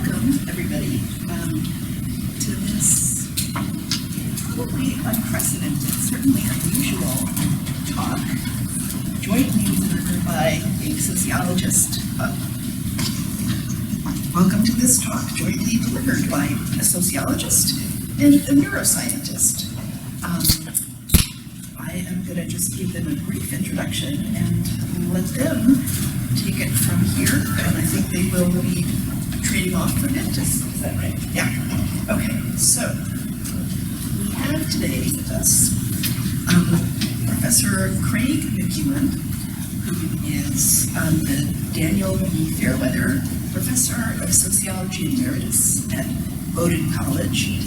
welcome everybody to this probably unprecedented, certainly unusual talk, jointly delivered by a sociologist. Welcome to this talk, jointly delivered by a sociologist and a neuroscientist. I am going to just give them a brief introduction and let them take it from here, and I think they will be trading off for it. Is that right? Yeah. Okay, so we have today with us Professor Craig McEwen, who is the Daniel B. Fairweather Professor of Sociology Emeritus at Bowdoin College.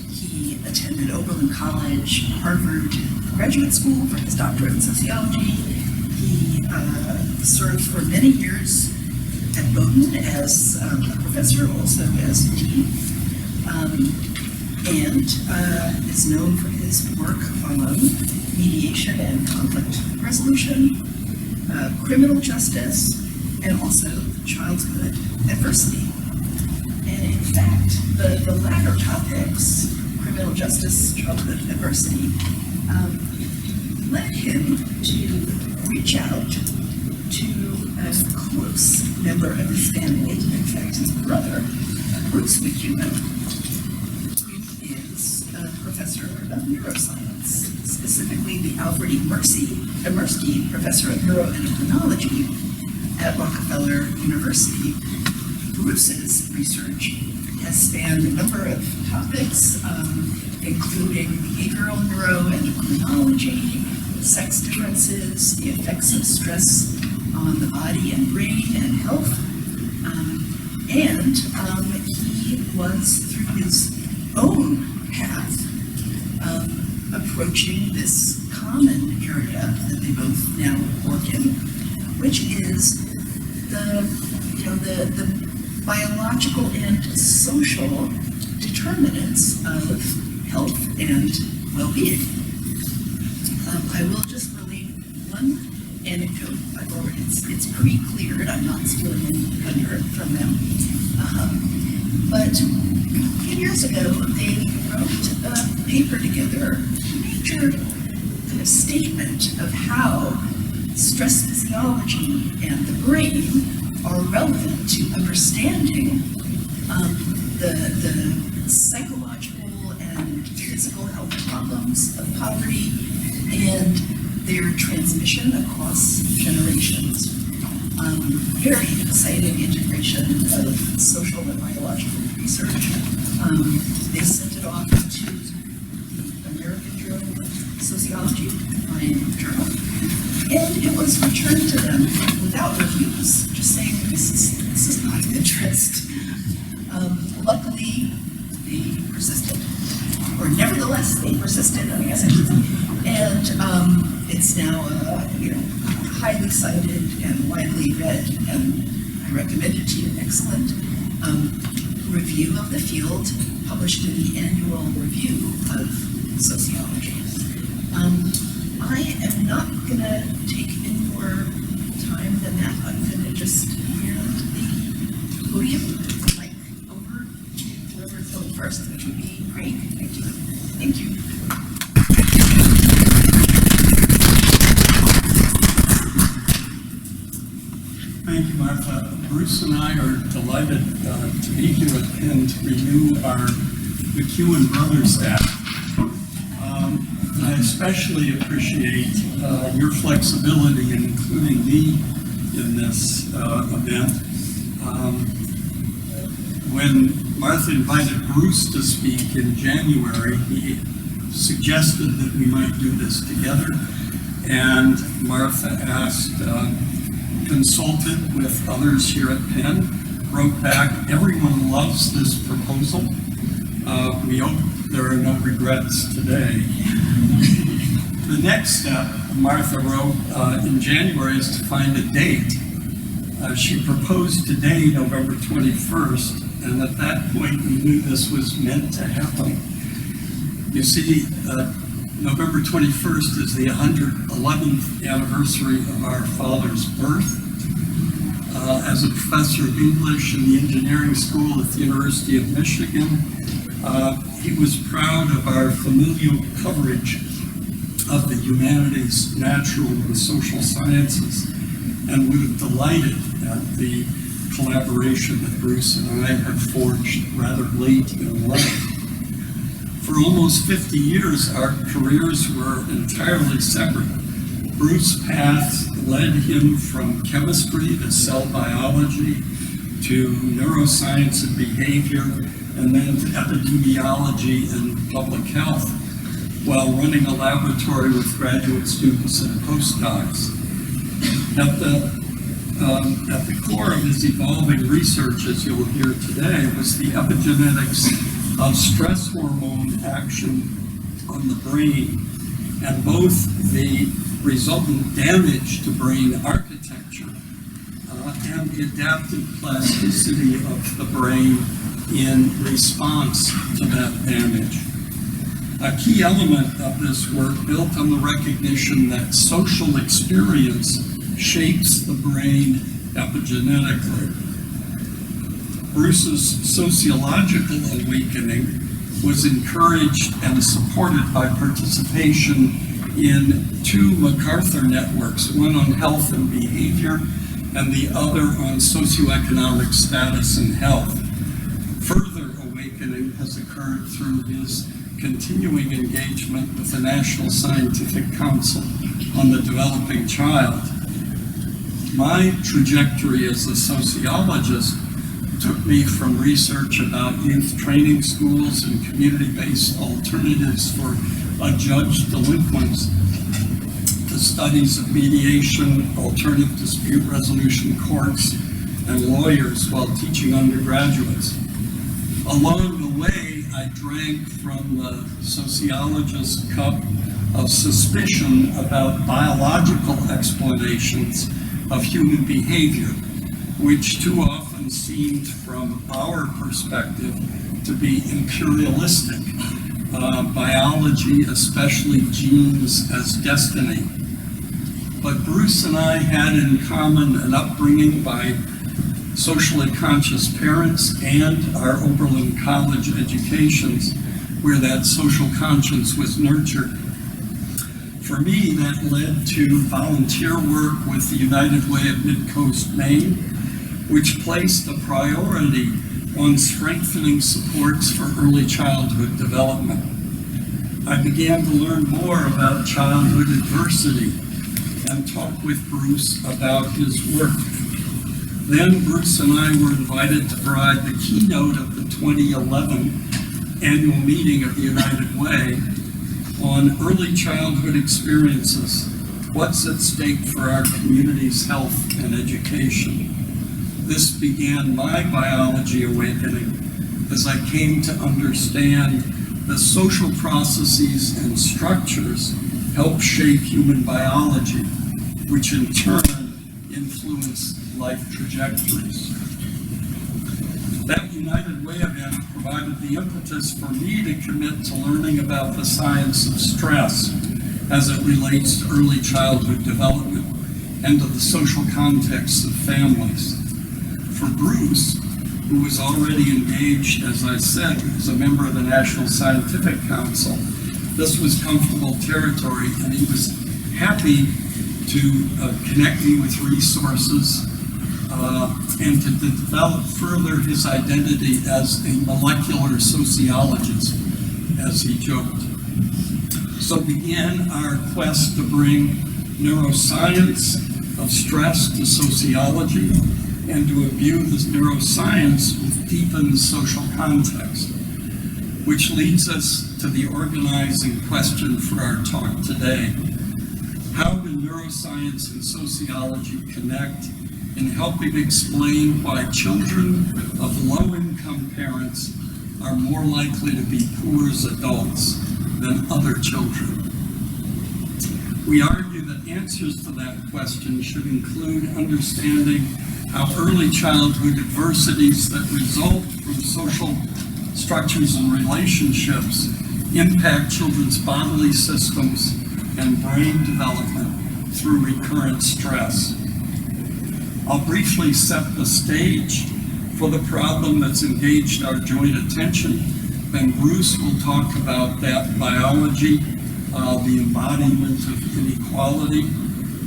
He attended Oberlin College, Harvard Graduate School for his doctorate in sociology. He served for many years at Bowdoin as a professor, also as dean, and is known for his work on mediation and conflict resolution, criminal justice, and also childhood adversity. And in fact, the latter topics, criminal justice, childhood adversity, led him to reach out to a close member of his family, in fact his brother, Bruce McEwen, who is a professor of neuroscience, specifically the Alfred E. Mirsky Professor of Neuroendocrinology at Rockefeller University. Bruce's research has spanned a number of topics, including behavioral neuroendocrinology, sex differences, the effects of stress on the body and brain and health, and he was, through his own path, approaching this common area that they both now work in, which is the biological and social determinants of health and well-being. I will just relate one anecdote. It's pre-cleared. I'm not stealing any thunder from them. But a few years ago, they wrote a paper together, a major kind of statement of how stress physiology and the brain are relevant to understanding the psychological and physical health problems of poverty and their transmission across generations. Very exciting integration of social and biological research. They sent it off to the American Journal of Sociology, my journal, and it was returned to them without reviews, just saying this is not of interest. Luckily, they persisted, or nevertheless, they persisted, I guess I should say, and it's now highly cited and widely read, and I recommend it to you. Excellent review of the field, published in the Annual Review of Sociology. I am not going to take any more time than that. I'm going to just hand the podium, like, over to whoever's going first, which would be Craig. Thank you. Thank you. Thank you, Martha. Bruce and I are delighted to be here at Penn to renew our McEwen Brothers staff. I especially appreciate your flexibility in including me in this event. When Martha invited Bruce to speak in January, he suggested that we might do this together, and Martha asked, consulted with others here at Penn, wrote back, everyone loves this proposal. We hope there are no regrets today. The next step, Martha wrote in January, is to find a date. She proposed today, November 21st, and at that point we knew this was meant to happen. You see, November 21st is the 111th anniversary of our father's birth. as a professor of English in the engineering school at the University of Michigan. He was proud of our familial coverage of the humanities, natural, and social sciences, and would have delighted at the collaboration that Bruce and I have forged rather late in life. For almost 50 years, our careers were entirely separate. Bruce's path led him from chemistry to cell biology to neuroscience and behavior, and then to epidemiology and public health, while running a laboratory with graduate students and postdocs. At the core of his evolving research, as you'll hear today, was the epigenetics of stress hormone action on the brain, and both the resultant damage to brain architecture and the adaptive plasticity of the brain in response to that damage. A key element of this work built on the recognition that social experience shapes the brain epigenetically. Bruce's sociological awakening was encouraged and supported by participation in two MacArthur networks, one on health and behavior and the other on socioeconomic status and health. Further awakening has occurred through his continuing engagement with the National Scientific Council on the Developing Child. My trajectory as a sociologist took me from research about youth training schools and community-based alternatives for adjudged delinquents to studies of mediation, alternative dispute resolution courts, and lawyers while teaching undergraduates. Along the way, I drank from the sociologist's cup of suspicion about biological explanations of human behavior, which too often seemed from our perspective to be imperialistic. Biology, especially genes, as destiny. But Bruce and I had in common an upbringing by socially conscious parents and our Oberlin College educations, where that social conscience was nurtured. For me, that led to volunteer work with the United Way of Mid-Coast Maine, which placed a priority on strengthening supports for early childhood development. I began to learn more about childhood adversity and talk with Bruce about his work. Then Bruce and I were invited to provide the keynote of the 2011 annual meeting of the United Way on early childhood experiences, what's at stake for our community's health and education. This began my biology awakening as I came to understand the social processes and structures help shape human biology, which in turn influence life trajectories. That United Way event provided the impetus for me to commit to learning about the science of stress as it relates to early childhood development and to the social context of families. For Bruce, who was already engaged, as I said, as a member of the National Scientific Council, this was comfortable territory, and he was happy to connect me with resources and to develop further his identity as a molecular sociologist, as he joked. So began our quest to bring neuroscience of stress to sociology and to imbue this neuroscience with deepened social context, which leads us to the organizing question for our talk today. How do neuroscience and sociology connect in helping explain why children of low-income parents are more likely to be poor as adults than other children? We argue that answers to that question should include understanding how early childhood adversities that result from social structures and relationships impact children's bodily systems and brain development through recurrent stress. I'll briefly set the stage for the problem that's engaged our joint attention. Then Bruce will talk about that biology, the embodiment of inequality,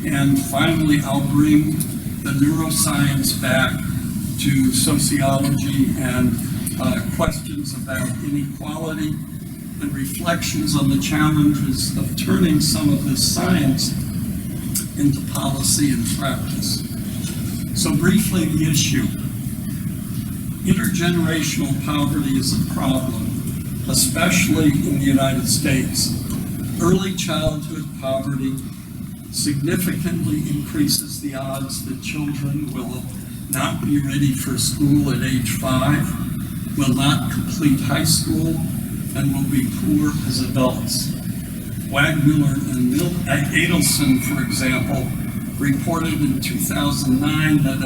and finally I'll bring the neuroscience back to sociology and questions about inequality and reflections on the challenges of turning some of this science into policy and practice. So briefly, the issue. Intergenerational poverty is a problem, especially in the United States. Early childhood poverty significantly increases the odds that children will not be ready for school at age 5, will not complete high school, and will be poor as adults. Wagmiller and Adelson, for example, reported in 2009 that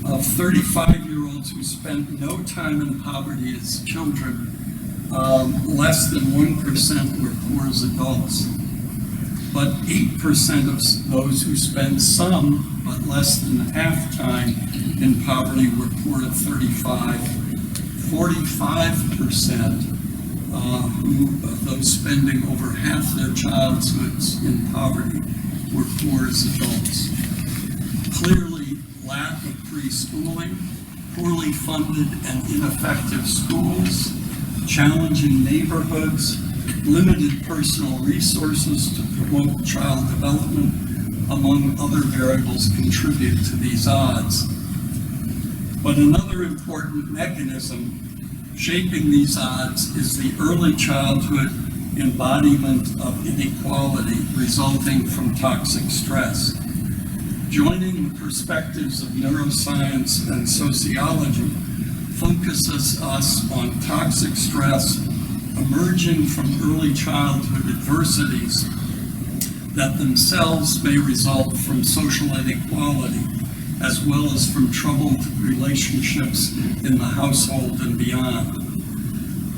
of 35-year-olds who spent no time in poverty as children, less than 1% were poor as adults. But 8% of those who spent some, but less than half time in poverty were poor at 35. 45% of those spending over half their childhoods in poverty were poor as adults. Clearly, lack of preschooling, poorly funded and ineffective schools, challenging neighborhoods, limited personal resources to promote child development, among other variables, contribute to these odds. But another important mechanism shaping these odds is the early childhood embodiment of inequality resulting from toxic stress. Joining the perspectives of neuroscience and sociology focuses us on toxic stress emerging from early childhood adversities that themselves may result from social inequality, as well as from troubled relationships in the household and beyond.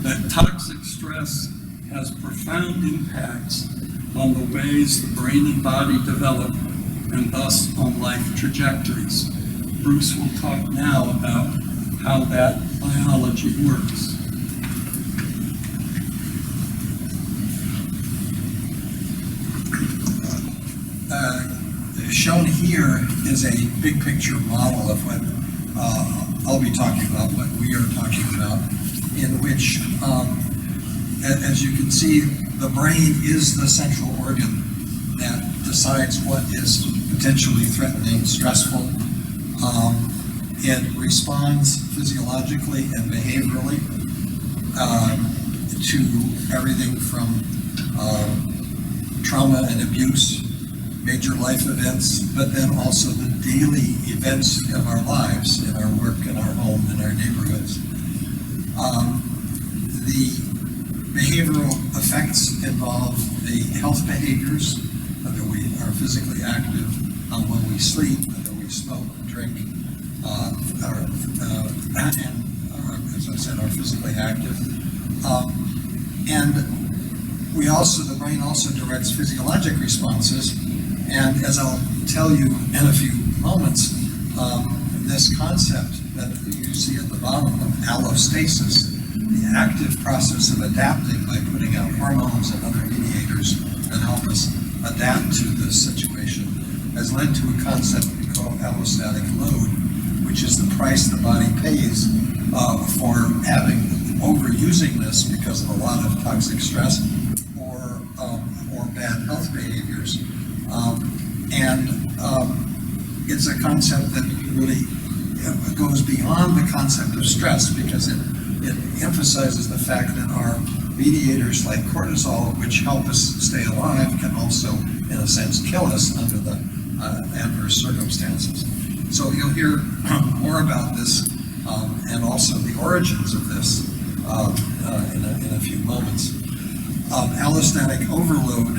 That toxic stress has profound impacts on the ways the brain and body develop, and thus on life trajectories. Bruce will talk now about how that biology works. Shown here is a big picture model of what I'll be talking about, what we are talking about, in which, as you can see, the brain is the central organ that decides what is potentially threatening, stressful. It responds physiologically and behaviorally to everything from trauma and abuse, major life events, but then also the daily events of our lives, in our work, in our home, in our neighborhoods. The behavioral effects involve the health behaviors, whether we are physically active, when we sleep, whether we smoke, drink, as I said, are physically active. And the brain also directs physiologic responses. And as I'll tell you in a few moments, this concept that you see at the bottom of allostasis, the active process of adapting by putting out hormones and other mediators that help us adapt to this situation, has led to a concept we call allostatic load, which is the price the body pays for overusing this because of a lot of toxic stress or bad health behaviors. It's a concept that really goes beyond the concept of stress, because it emphasizes the fact that our mediators like cortisol, which help us stay alive, can also, in a sense, kill us under the adverse circumstances. So you'll hear more about this and also the origins of this in a few moments. Allostatic overload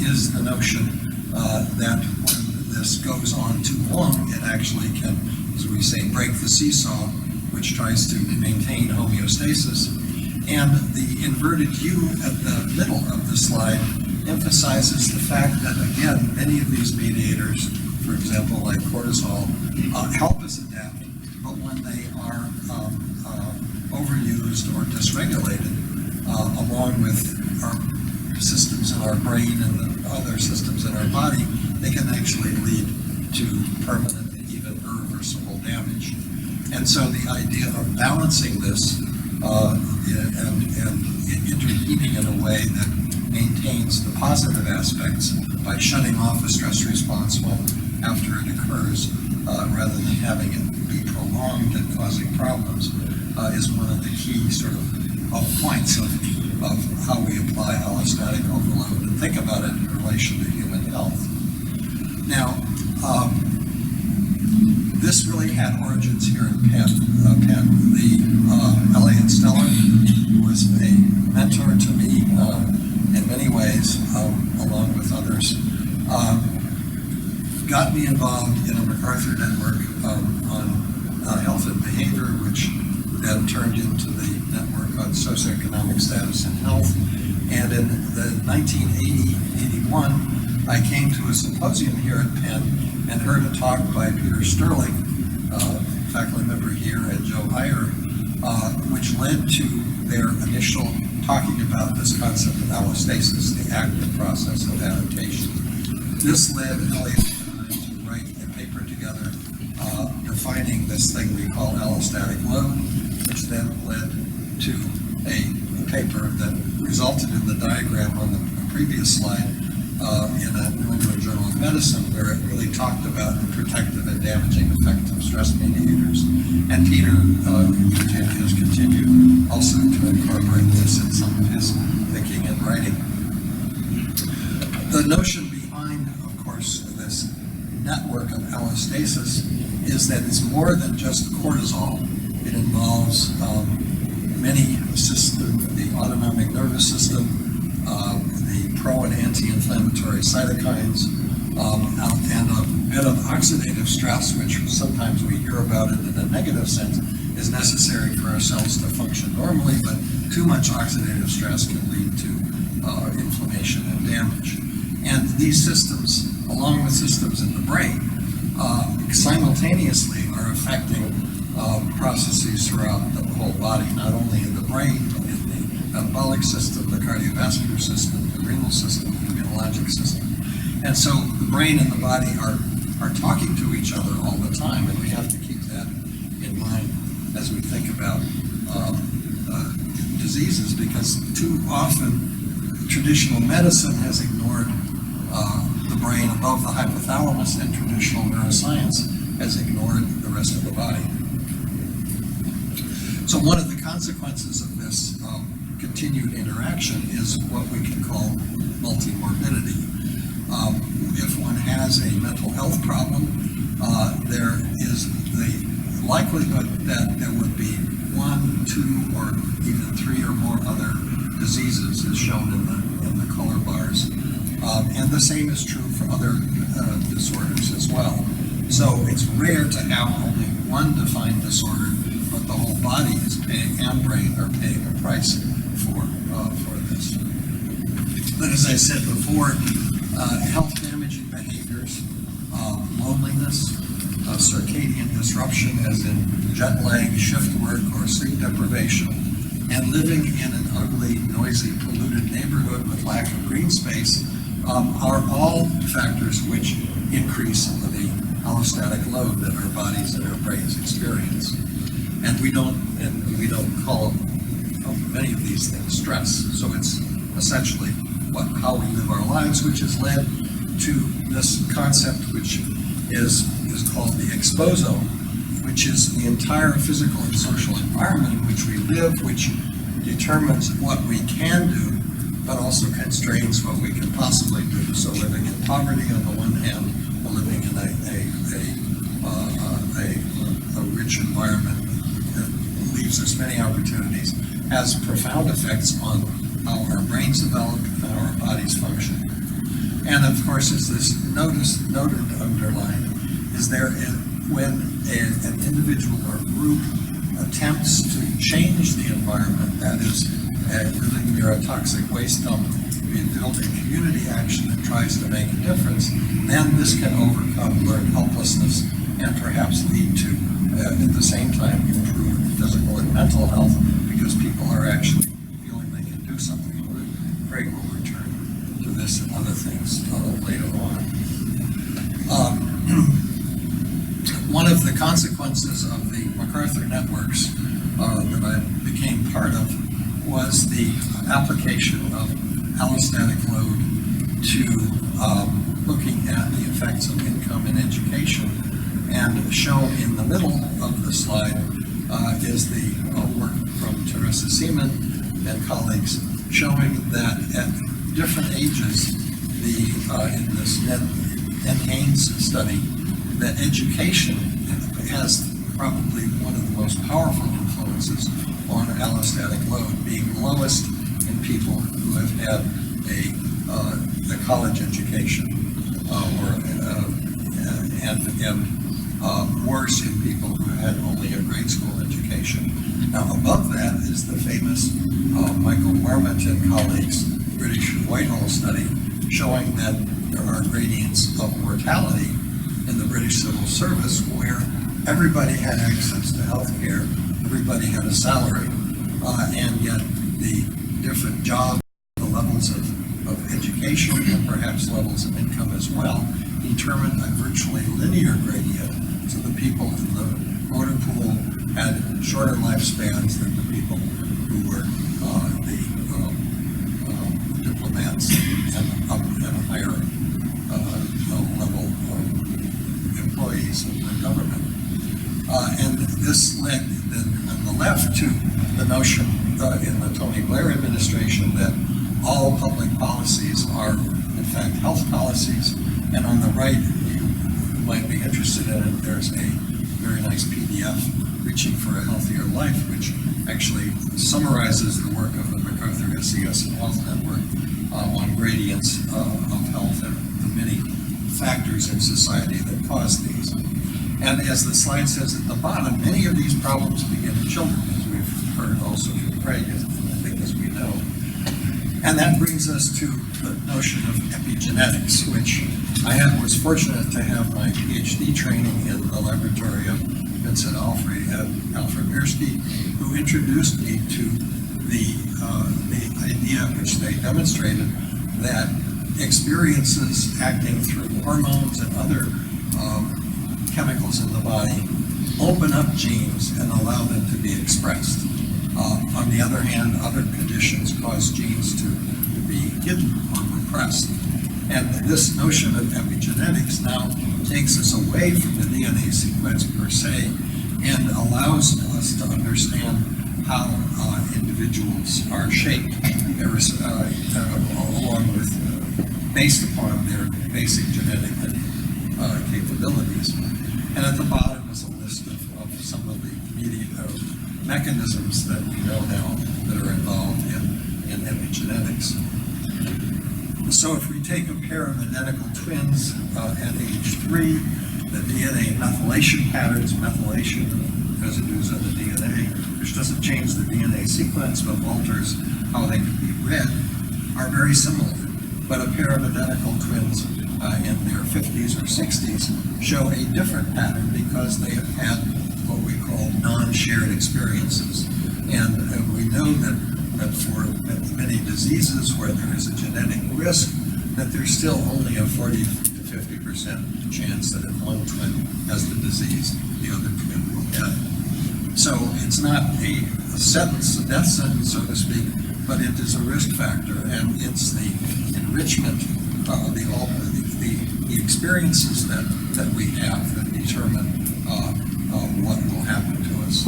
is the notion that when this goes on too long, it actually can, as we say, break the seesaw, which tries to maintain homeostasis. And the inverted U at the middle of the slide emphasizes the fact that, again, many of these mediators for example, like cortisol, help us adapt, but when they are overused or dysregulated, along with our systems in our brain and the other systems in our body, they can actually lead to permanent, even irreversible damage. And so the idea of balancing this and intervening in a way that maintains the positive aspects by shutting off a stress response after it occurs, rather than having it be prolonged and causing problems, is one of the key sort of points of how we apply allostatic overload and think about it in relation to human health. Now, this really had origins here in Penn. Elliot Stellar, who was a mentor to me in many ways, along with others, got me involved in a MacArthur network on health and behavior, which then turned into the network on socioeconomic status and health. And in the 1980-81, I came to a symposium here at Penn and heard a talk by Peter Sterling, faculty member here, and Joe Heyer, which led to their initial talking about this concept of allostasis, the active process of adaptation. This led Elliot and I to write a paper together defining this thing we call allostatic load, which then led to a paper that resulted in the diagram on the previous slide in a New England Journal of Medicine, where it really talked about the protective and damaging effect of stress mediators. And Peter has continued also to incorporate this in some of his thinking and writing. The notion behind, of course, this network of allostasis is that it's more than just cortisol. It involves many systems, the autonomic nervous system, the pro and anti-inflammatory cytokines, and a bit of oxidative stress, which sometimes we hear about it in a negative sense, is necessary for our cells to function normally, but too much oxidative stress can lead to inflammation and damage. And these systems, along with systems in the brain, simultaneously are affecting processes throughout the whole body, not only in the brain, but in the metabolic system, the cardiovascular system, the renal system, the immunologic system. And so the brain and the body are talking to each other all the time, and we have to keep that in mind as we think about diseases, because too often traditional medicine has ignored the brain above the hypothalamus, and traditional neuroscience has ignored the rest of the body. So one of the consequences of this continued interaction is what we can call multimorbidity. If one has a mental health problem, there is the likelihood that there would be 1, 2, or even 3 or more other diseases, as shown in the color bars. And the same is true for other disorders as well. So it's rare to have only one defined disorder, but the whole body is paying, and brain are paying a price for this. But as I said before, health damaging behaviors, loneliness, circadian disruption, as in jet lag, shift work, or sleep deprivation, and living in an ugly, noisy, polluted neighborhood with lack of green space are all factors which increase the allostatic load that our bodies and our brains experience. And we don't call many of these things stress. So it's essentially how we live our lives, which has led to this concept, which is called the exposome, which is the entire physical and social environment in which we live, which determines what we can do, but also constrains what we can possibly do. So living in poverty on the one hand, or living in a rich environment that leaves us many opportunities, has profound effects on how our brains develop and how our bodies function. And of course, as this noted underlined, is there when an individual or group attempts to change the environment, that is, living near a toxic waste dump, building community action that tries to make a difference, then this can overcome learned helplessness and perhaps lead to, at the same time, improve physical and mental health because people are actually feeling they can do something. Craig will return to this and other things later on. One of the consequences of the MacArthur networks that I became part of was the application of allostatic load to looking at the effects of income and education. And shown in the middle of the slide is the work from Teresa Seaman and colleagues showing that at different ages, in this Ned Haynes study, that education has probably one of the most powerful influences on allostatic load, being lowest in people who have had a college education, and worse in people who had only a grade school education. Now, above that is the famous Michael Marmot and colleagues' British Whitehall study showing that there are gradients of mortality in the British civil service where everybody had access to health care, everybody had a salary, and yet the different jobs, the levels of education, and perhaps levels of income as well, determined a virtually linear gradient. So the people in the motor pool had shorter lifespans than the people who were the diplomats and higher level employees of the government. And this led then on the left to the notion in the Tony Blair administration that all public policies are in fact health policies. And on the right, you might be interested in it, there's a very nice PDF, Reaching for a Healthier Life, which actually summarizes the work of the MacArthur SES and Health Network on gradients of health and the many factors in society that cause these. And as the slide says at the bottom, many of these problems begin in children, as we've heard also from Craig, I think as we know. And that brings us to the notion of epigenetics, which I was fortunate to have my PhD training in the laboratory of Vincent Alfred Mirsky, who introduced me to the idea which they demonstrated that experiences acting through hormones and other chemicals in the body open up genes and allow them to be expressed. On the other hand, other conditions cause genes to be hidden or repressed. And this notion of epigenetics now takes us away from the DNA sequence per se and allows us to understand how individuals are shaped along with, based upon their basic genetic capabilities. And at the bottom is a list of some of the mechanisms that we know now that are involved in epigenetics. So if we take a pair of identical twins at age 3, the DNA methylation patterns, methylation residues in the DNA, which doesn't change the DNA sequence but alters how they can be read, are very similar. But a pair of identical twins in their 50s or 60s show a different pattern because they have had what we call non-shared experiences. And we know that for many diseases where there is a genetic risk, that there's still only a 40 to 50% chance that if one twin has the disease, the other twin will get it. So it's not a sentence, a death sentence, so to speak, but it is a risk factor, and it's the enrichment, the experiences that we have that determine what will happen to us.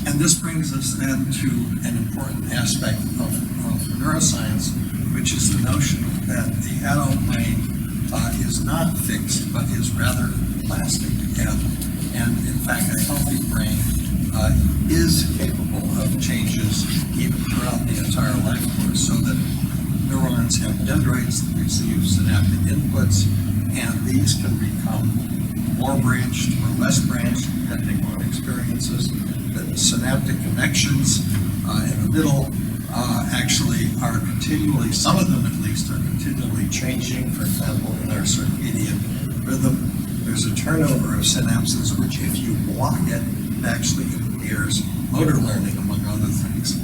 And this brings us then to an important aspect of neuroscience, which is the notion that the adult brain is not fixed, but is rather plastic. And in fact, a healthy brain is capable of changes even throughout the entire life course, so that neurons have dendrites that receive synaptic inputs, and these can become more branched or less branched depending on experience experiences. The synaptic connections in the middle actually are continually, some of them at least, are continually changing. For example, in our circadian rhythm, there's a turnover of synapses, which if you block it, it actually impairs motor learning, among other things.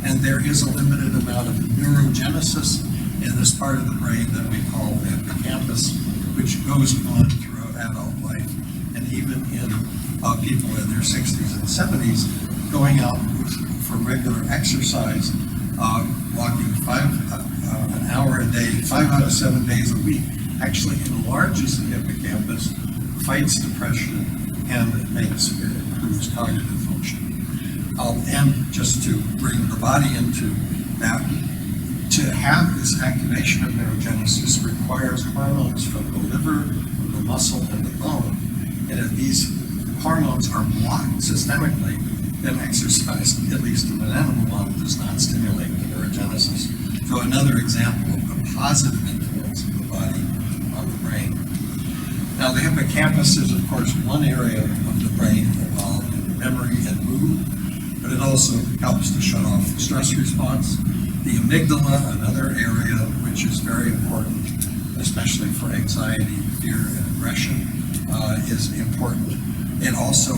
And there is a limited amount of neurogenesis in this part of the brain that we call the hippocampus, which goes on throughout adult life. And even in people in their 60s and 70s, going out for regular exercise, walking an hour a day, 5 out of 7 days a week, actually enlarges the hippocampus, fights depression, and improves cognitive function. And just to bring the body into that, to have this activation of neurogenesis requires hormones from the liver, from the muscle, and the bone. And if these hormones are blocked systemically, then exercise, at least in an animal model, does not stimulate the neurogenesis. So another example of a positive influence of the body on the brain. Now the hippocampus is, of course, one area of the brain involved in memory and mood, but it also helps to shut off the stress response. The amygdala, another area which is very important, especially for anxiety, fear, and aggression, is important. It also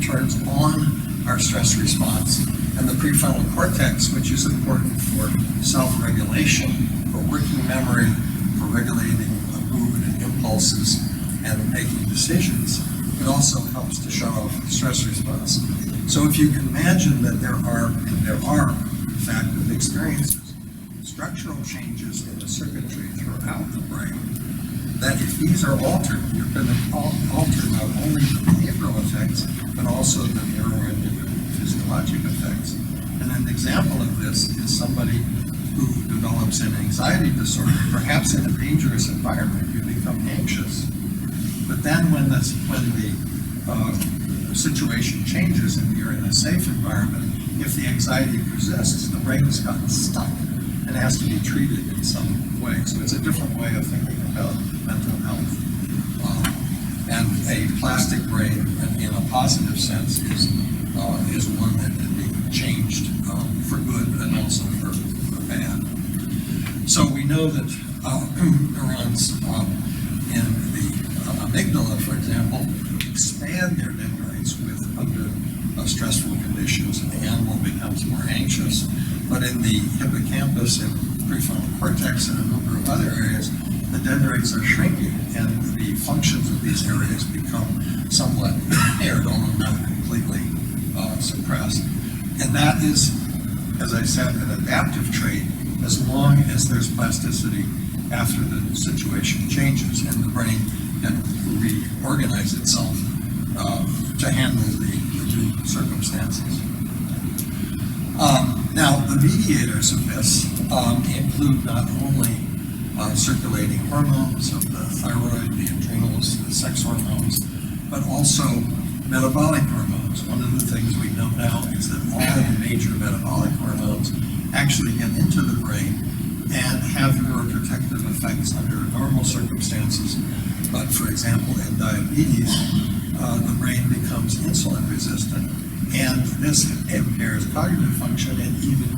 turns on our stress response. And the prefrontal cortex, which is important for self-regulation, for working memory, for regulating mood and impulses, and making decisions, it also helps to shut off the stress response. So if you can imagine that there are, in fact, with experiences, structural changes in the circuitry throughout the brain, that if these are altered, you're going to alter not only the behavioral effects, but also the neuro and physiologic effects. And an example of this is somebody who develops an anxiety disorder, perhaps in a dangerous environment, you become anxious. But then when the situation changes and you're in a safe environment, if the anxiety persists, the brain has gotten stuck and has to be treated in some way. So it's a different way of thinking about mental health. And a plastic brain, in a positive sense, is one that can be changed for good and also for bad. So we know that neurons in the amygdala, for example, expand their dendrites under stressful conditions, and the animal becomes more anxious. But in the hippocampus and prefrontal cortex and a number of other areas, the dendrites are shrinking, and the functions of these areas become somewhat impaired, although not completely suppressed. And that is, as I said, an adaptive trait as long as there's plasticity after the situation changes and the brain can reorganize itself to handle the new circumstances. Now, the mediators of this include not only circulating hormones of the thyroid, the adrenals, the sex hormones, but also metabolic hormones. One of the things we know now is that all of the major metabolic hormones actually get into the brain and have neuroprotective effects under normal circumstances. But for example, in diabetes, the brain becomes insulin resistant, and this impairs cognitive function and even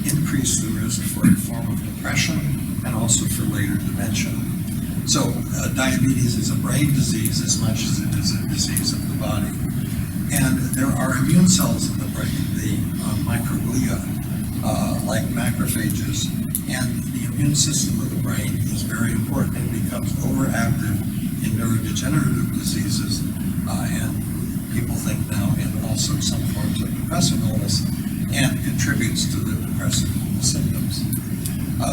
increases the risk for a form of depression and also for later dementia. So diabetes is a brain disease as much as it is a disease of the body. And there are immune cells in the brain, the microglia, like macrophages, and the immune system of the brain is very important. It becomes overactive in neurodegenerative diseases, and people think now in also some forms of depressive illness, and contributes to the depressive symptoms.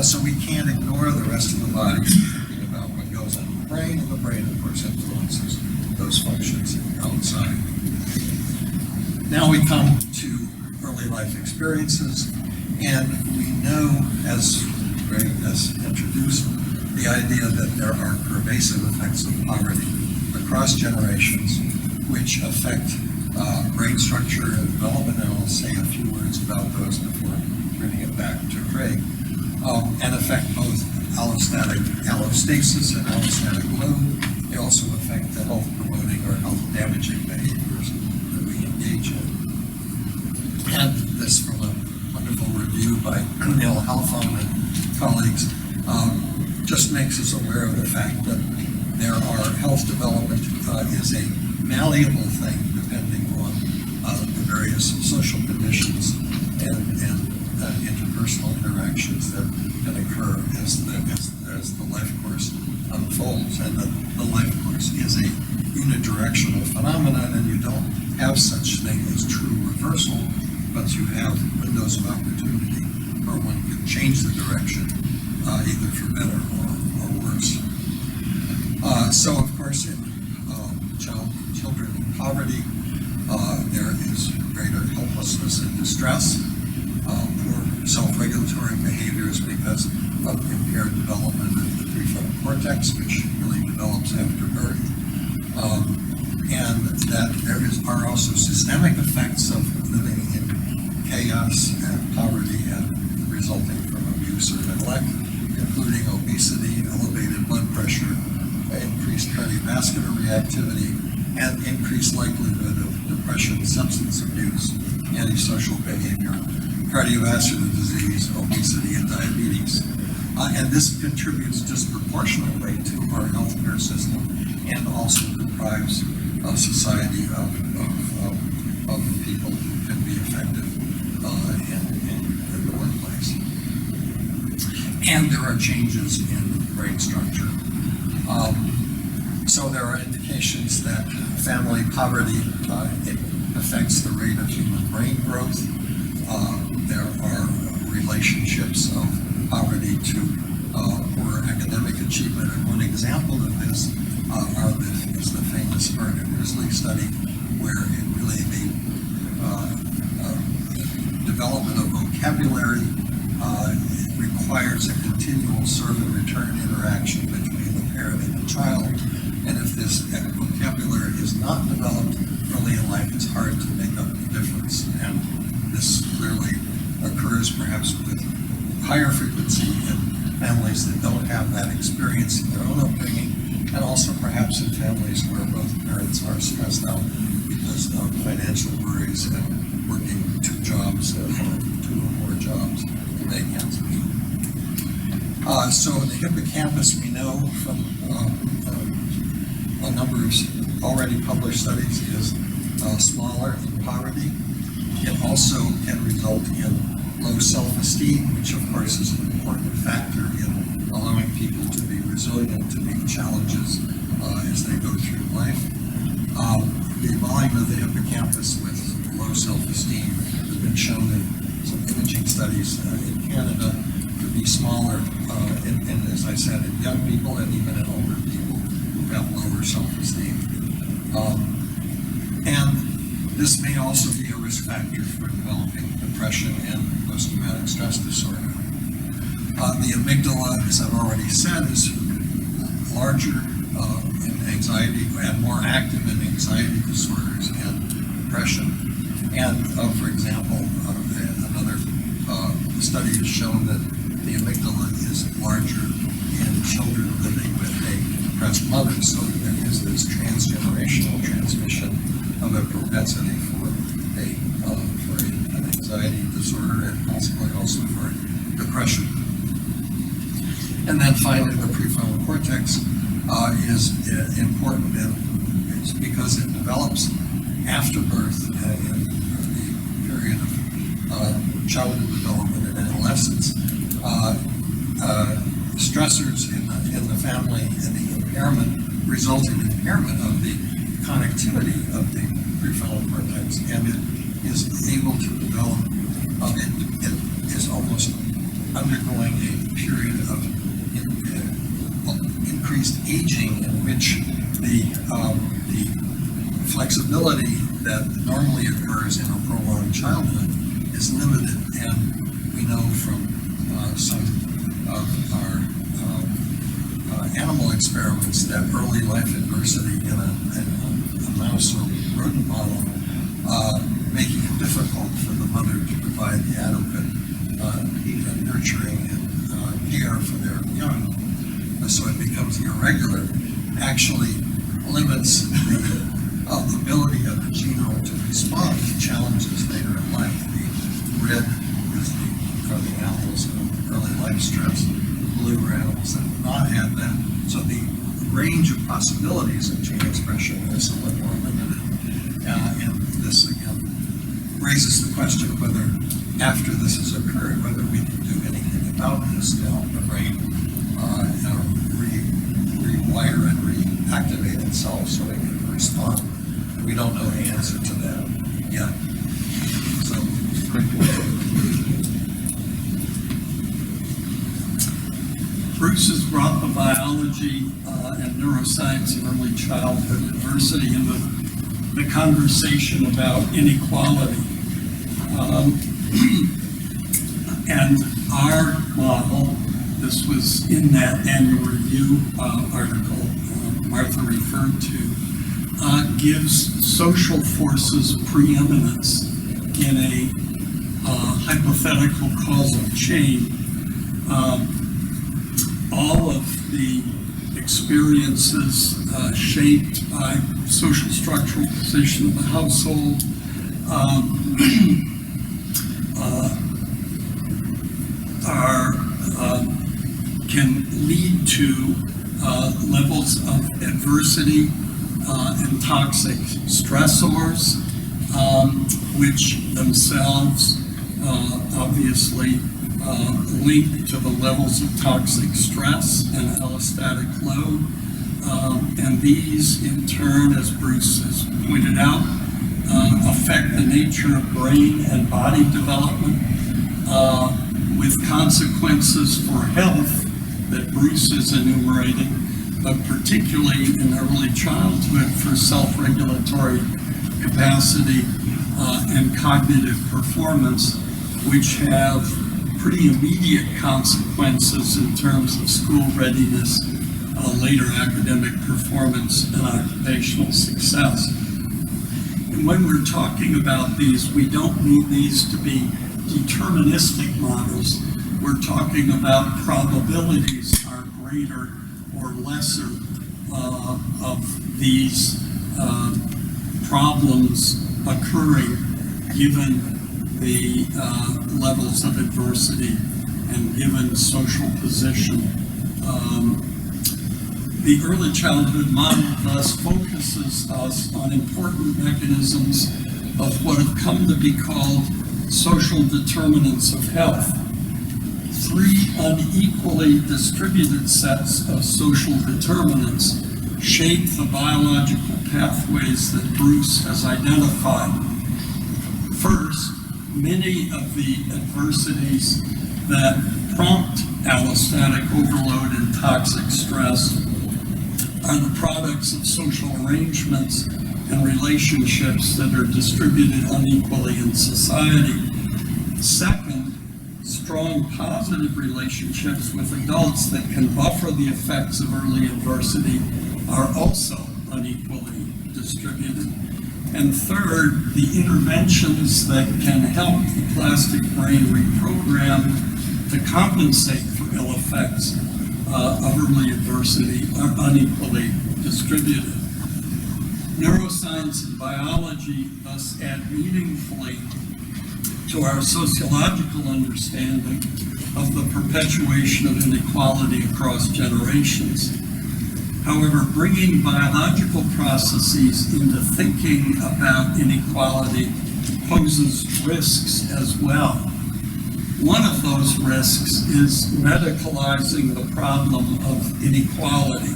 So we can't ignore the rest of the body thinking about what goes on in the brain, and the brain, of course, influences those functions outside. Now we come to early life experiences, and we know, as Greg has introduced, the idea that there are pervasive effects of poverty across generations, which affect brain structure and development, and I'll say a few words about those before turning it back to Craig, and affect both allostasis and allostatic load. They also affect the health-promoting or health-damaging behaviors that we Neil Halfon and colleagues, just makes us aware of the fact that health development is a malleable thing depending on the various social conditions and interpersonal interactions that can occur as the life course unfolds. And the life course is a unidirectional phenomenon, and you don't have such thing as true reversal, but you have windows of opportunity where one can change the direction, either for better or worse. So, of course, in children in poverty, there is greater helplessness and distress, poor self-regulatory behaviors because of impaired development of the prefrontal cortex, which really develops after birth. And that there are also systemic effects of living in chaos and poverty and resulting from abuse or neglect, including obesity, elevated blood pressure, increased cardiovascular reactivity, and increased likelihood of depression, substance abuse, antisocial behavior, cardiovascular disease, obesity, and diabetes. And this contributes disproportionately to our healthcare system and also deprives society of the people who can be effective in the workplace. And there are changes in brain structure. So there are indications that family poverty it affects the rate of human brain growth. There are relationships of poverty to poor academic achievement, and one example of this is the famous Harvard-Risley study, where the development of vocabulary requires a continual serve and return interaction between the parent and the child, and if this vocabulary is not developed early in life, it's hard to make up the difference, and this clearly occurs perhaps with higher frequency in families that don't have that experience in their own upbringing, and also perhaps in families where both parents are stressed out because of financial worries and working two jobs or two or more jobs to make ends meet. So in the hippocampus, we know from a number of already published studies is smaller in poverty. It also can result in low self-esteem, which of course is an important factor in allowing people to be resilient to meet challenges as they go through life. The volume of the hippocampus with low self-esteem has been shown in some imaging studies in Canada to be smaller, and as I said, in young people and even in older people who have lower self-esteem. And this may also be a risk factor for developing depression and post-traumatic stress disorder. The amygdala, as I've already said, is larger in anxiety and more active in anxiety disorders and depression. And for example, another study has shown that the amygdala is larger in children living with a depressed mother, so there is this transgenerational transmission of a propensity for an anxiety disorder and possibly also for depression. And then finally, the prefrontal cortex is important, and it's because it develops after birth in the period of childhood development and adolescence. Stressors in the family and the impairment result in impairment of the connectivity of the prefrontal cortex, and it is able to develop, it is almost undergoing a period of increased aging in which the flexibility that normally occurs in a prolonged childhood is limited, and we know from some of our animal experiments that early life adversity in a mouse or rodent model making it difficult for the mother to provide the adequate nurturing and care for their young, so it becomes irregular, actually limits the ability of the genome to respond to challenges later in life. The red are the animals have stress. Blue were animals that would not have that. So the range of possibilities of gene expression is a little more limited. And this, again, raises the question of whether, after this has occurred, whether we can do anything about this to help the brain rewire and reactivate itself so it can respond. We don't know the answer to that yet. So, Bruce has brought the biology and neuroscience of early childhood adversity into the conversation about inequality. And our model, this was in that annual review article Martha referred to, gives social forces preeminence in a hypothetical causal chain. All of the experiences shaped by social structural position of the household, can lead to levels of adversity and toxic stressors, which themselves obviously link to the levels of toxic stress and allostatic load. And these, in turn, as Bruce has pointed out, affect the nature of brain and body development, with consequences for health that Bruce is enumerating, but particularly in early childhood for self-regulatory capacity and cognitive performance, which have pretty immediate consequences in terms of school readiness, later academic performance, and occupational success. And when we're talking about these, we don't need these to be deterministic models. We're talking about probabilities are greater or lesser of these problems occurring given the levels of adversity and given social position. The early childhood model thus focuses us on important mechanisms of what have come to be called social determinants of health. Three unequally distributed sets of social determinants shape the biological pathways that Bruce has identified. First, many of the adversities that prompt allostatic overload and toxic stress are the products of social arrangements and relationships that are distributed unequally in society. Second, strong positive relationships with adults that can buffer the effects of early adversity are also unequally distributed. And third, the interventions that can help the plastic brain reprogram to compensate for ill effects of early adversity are unequally distributed. Neuroscience and biology thus add meaningfully to our sociological understanding of the perpetuation of inequality across generations. However, bringing biological processes into thinking about inequality poses risks as well. One of those risks is medicalizing the problem of inequality.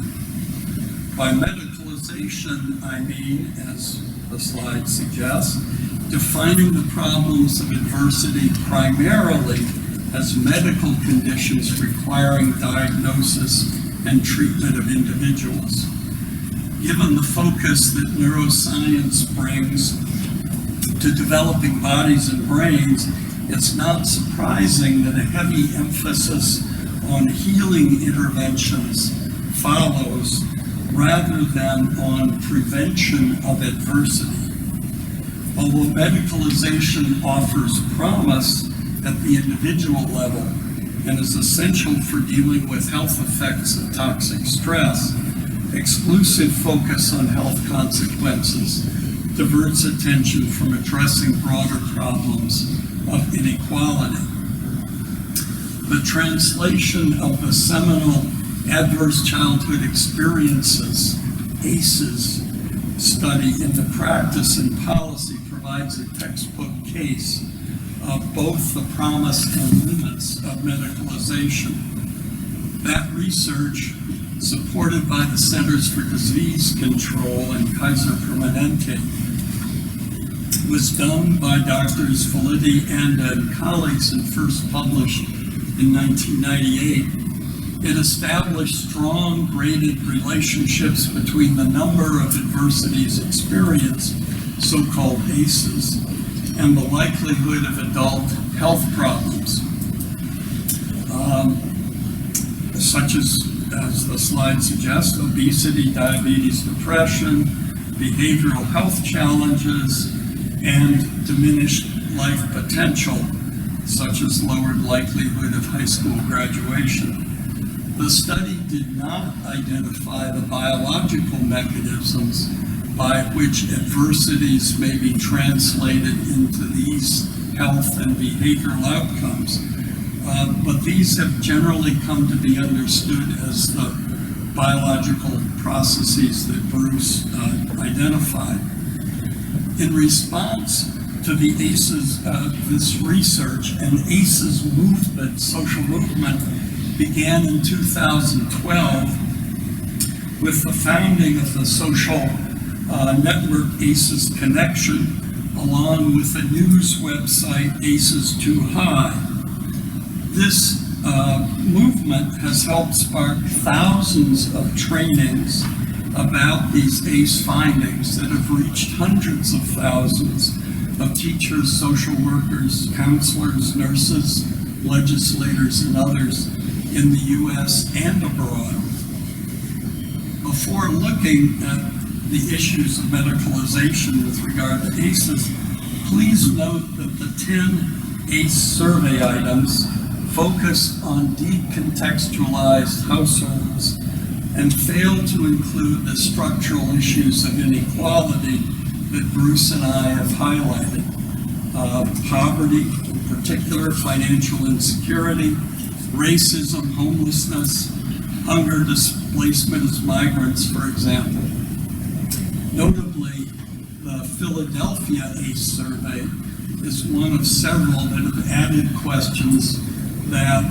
By medicalization, I mean, as the slide suggests, defining the problems of adversity primarily as medical conditions requiring diagnosis and treatment of individuals. Given the focus that neuroscience brings to developing bodies and brains, it's not surprising that a heavy emphasis on healing interventions follows rather than on prevention of adversity. Although medicalization offers promise at the individual level and is essential for dealing with health effects of toxic stress, exclusive focus on health consequences diverts attention from addressing broader problems of inequality. the translation of the seminal Adverse Childhood Experiences, ACEs, study into practice and policy provides a textbook case of both the promise and limits of medicalization. That research, supported by the Centers for Disease Control and Kaiser Permanente, was done by Drs. Felitti and colleagues and first published in 1998. It established strong graded relationships between the number of adversities experienced, so-called ACEs, and the likelihood of adult health problems, such as the slide suggests, obesity, diabetes, depression, behavioral health challenges, and diminished life potential, such as lowered likelihood of high school graduation. The study did not identify the biological mechanisms by which adversities may be translated into these health and behavioral outcomes, but these have generally come to be understood as the biological processes that Bruce identified. In response to the ACEs, this research, and ACEs movement, social movement, began in 2012 with the founding of the social network ACEs Connection, along with the news website ACEs Too High. This movement has helped spark thousands of trainings about these ACE findings that have reached hundreds of thousands of teachers, social workers, counselors, nurses, legislators, and others in the U.S. and abroad. Before looking at the issues of medicalization with regard to ACEs, please note that the 10 ACE survey items focus on decontextualized households and fail to include the structural issues of inequality that Bruce and I have highlighted. Poverty, in particular, financial insecurity, racism, homelessness, hunger, displacement as migrants, for example. Notably, the Philadelphia ACE survey is one of several that have added questions that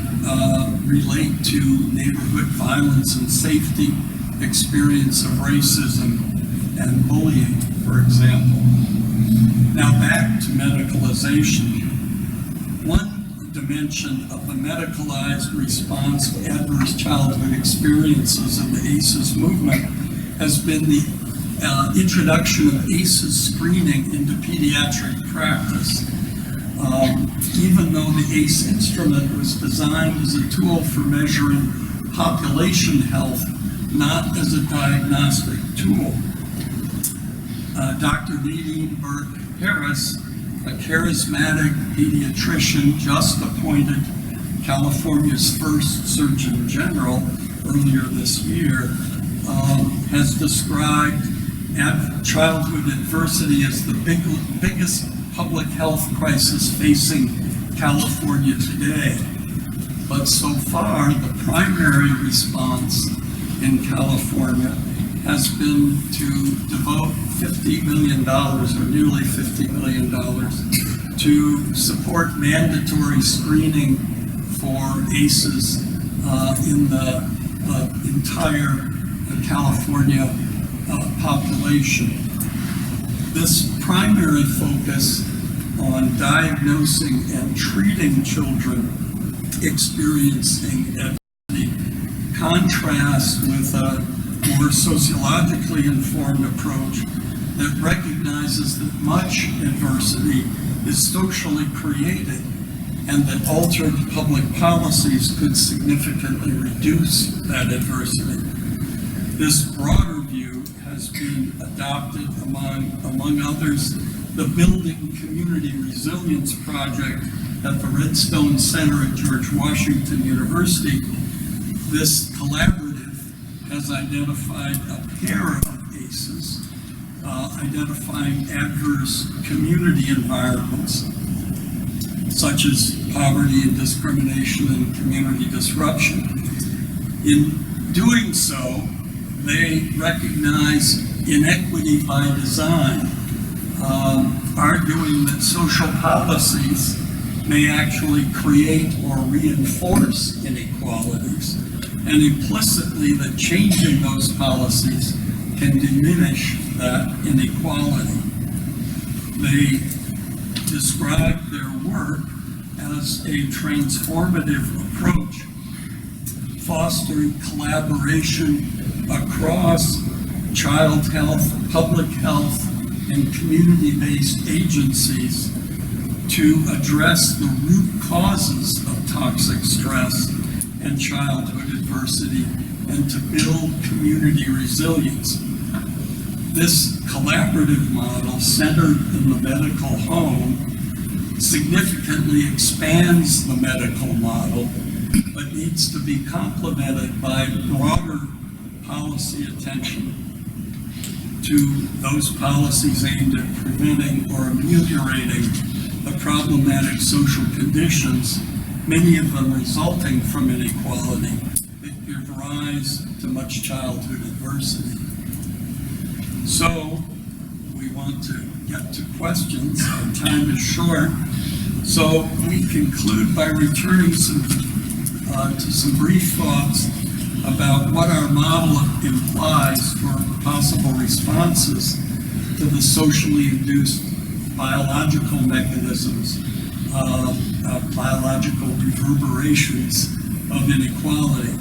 relate to neighborhood violence and safety, experience of racism and bullying, for example. Now back to medicalization. One dimension of the medicalized response to adverse childhood experiences in the ACEs movement has been the introduction of ACEs screening into pediatric practice. Even though the ACE instrument was designed as a tool for measuring population health, not as a diagnostic tool. Dr. Nadine Burke-Harris, a charismatic pediatrician just appointed California's first Surgeon General earlier this year, has described childhood adversity as the biggest public health crisis facing California today. But so far, the primary response in California has been to devote $50 million, or nearly $50 million, to support mandatory screening for ACEs in the entire California population. This primary focus on diagnosing and treating children experiencing adversity contrasts with a more sociologically informed approach that recognizes that much adversity is socially created and that altered public policies could significantly reduce that adversity. This broader view has been adopted among others, the Building Community Resilience Project at the Redstone Center at George Washington University. This collaborative has identified a pair of ACEs, identifying adverse community environments, such as poverty and discrimination and community disruption. In doing so, they recognize inequity by design, arguing that social policies may actually create or reinforce inequalities, and implicitly that changing those policies can diminish that inequality. They describe their work as a transformative approach, fostering collaboration across child health, public health, and community-based agencies to address the root causes of toxic stress and childhood adversity and to build community resilience. This collaborative model, centered in the medical home, significantly expands the medical model, but needs to be complemented by broader policy attention to those policies aimed at preventing or ameliorating the problematic social conditions, many of them resulting from inequality, that give rise to much childhood adversity. So, we want to get to questions. Our time is short. So, we conclude by returning to some brief thoughts about what our model implies for possible responses to the socially induced biological mechanisms, biological reverberations of inequality.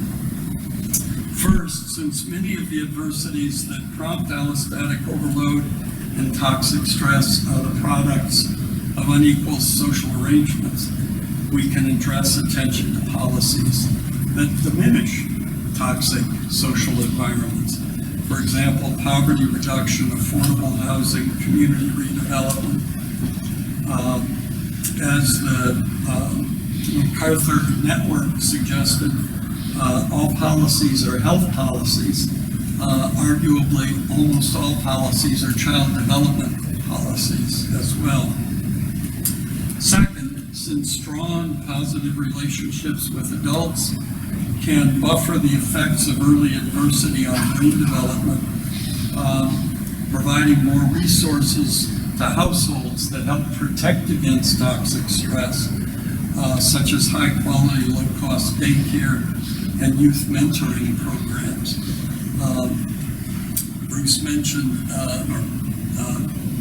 First, since many of the adversities that prompt allostatic overload and toxic stress are the products of unequal social arrangements, we can address attention to policies that diminish toxic social environments. For example, poverty reduction, affordable housing, community redevelopment. As the MacArthur Network suggested, all policies are health policies. Arguably, almost all policies are child development policies as well. Second, since strong positive relationships with adults can buffer the effects of early adversity on brain development, providing more resources to households that help protect against toxic stress, such as high-quality, low-cost daycare and youth mentoring programs. Bruce mentioned,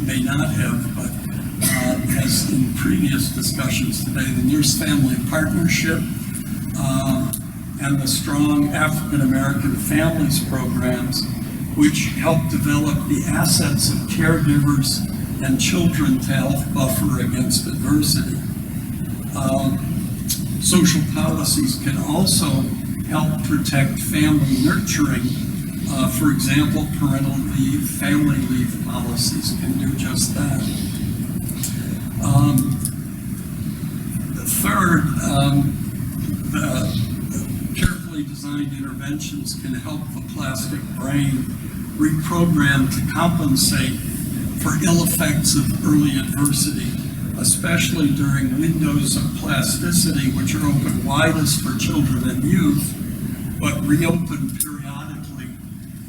may not have, but as in previous discussions today, the Nurse-Family Partnership and the strong African American Families programs, which help develop the assets of caregivers and children to help buffer against adversity. Social policies can also help protect family nurturing. For example, parental leave, family leave policies can do just that. Third, carefully designed interventions can help the plastic brain reprogram to compensate for ill effects of early adversity, especially during windows of plasticity, which are open widest for children and youth, but reopen periodically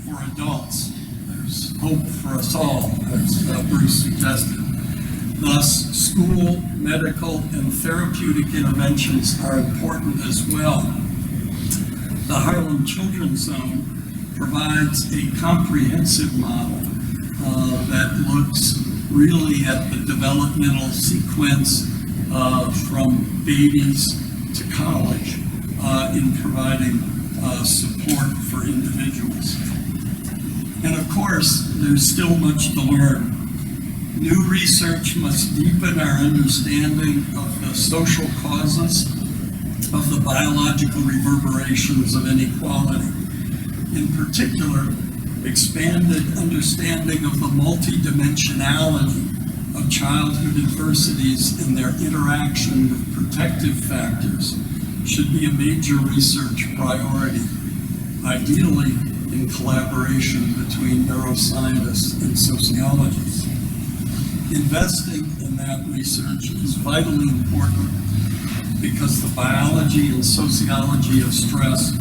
for adults. There's hope for us all, as Bruce suggested. Thus, school, medical, and therapeutic interventions are important as well. The Harlem Children's Zone provides a comprehensive model that looks really at the developmental sequence from babies to college in providing support for individuals. And of course, there's still much to learn. New research must deepen our understanding of the social causes of the biological reverberations of inequality. In particular, expanded understanding of the multidimensionality of childhood adversities and their interaction with protective factors should be a major research priority, ideally in collaboration between neuroscientists and sociologists. Investing in that research is vitally important because the biology and sociology of stress,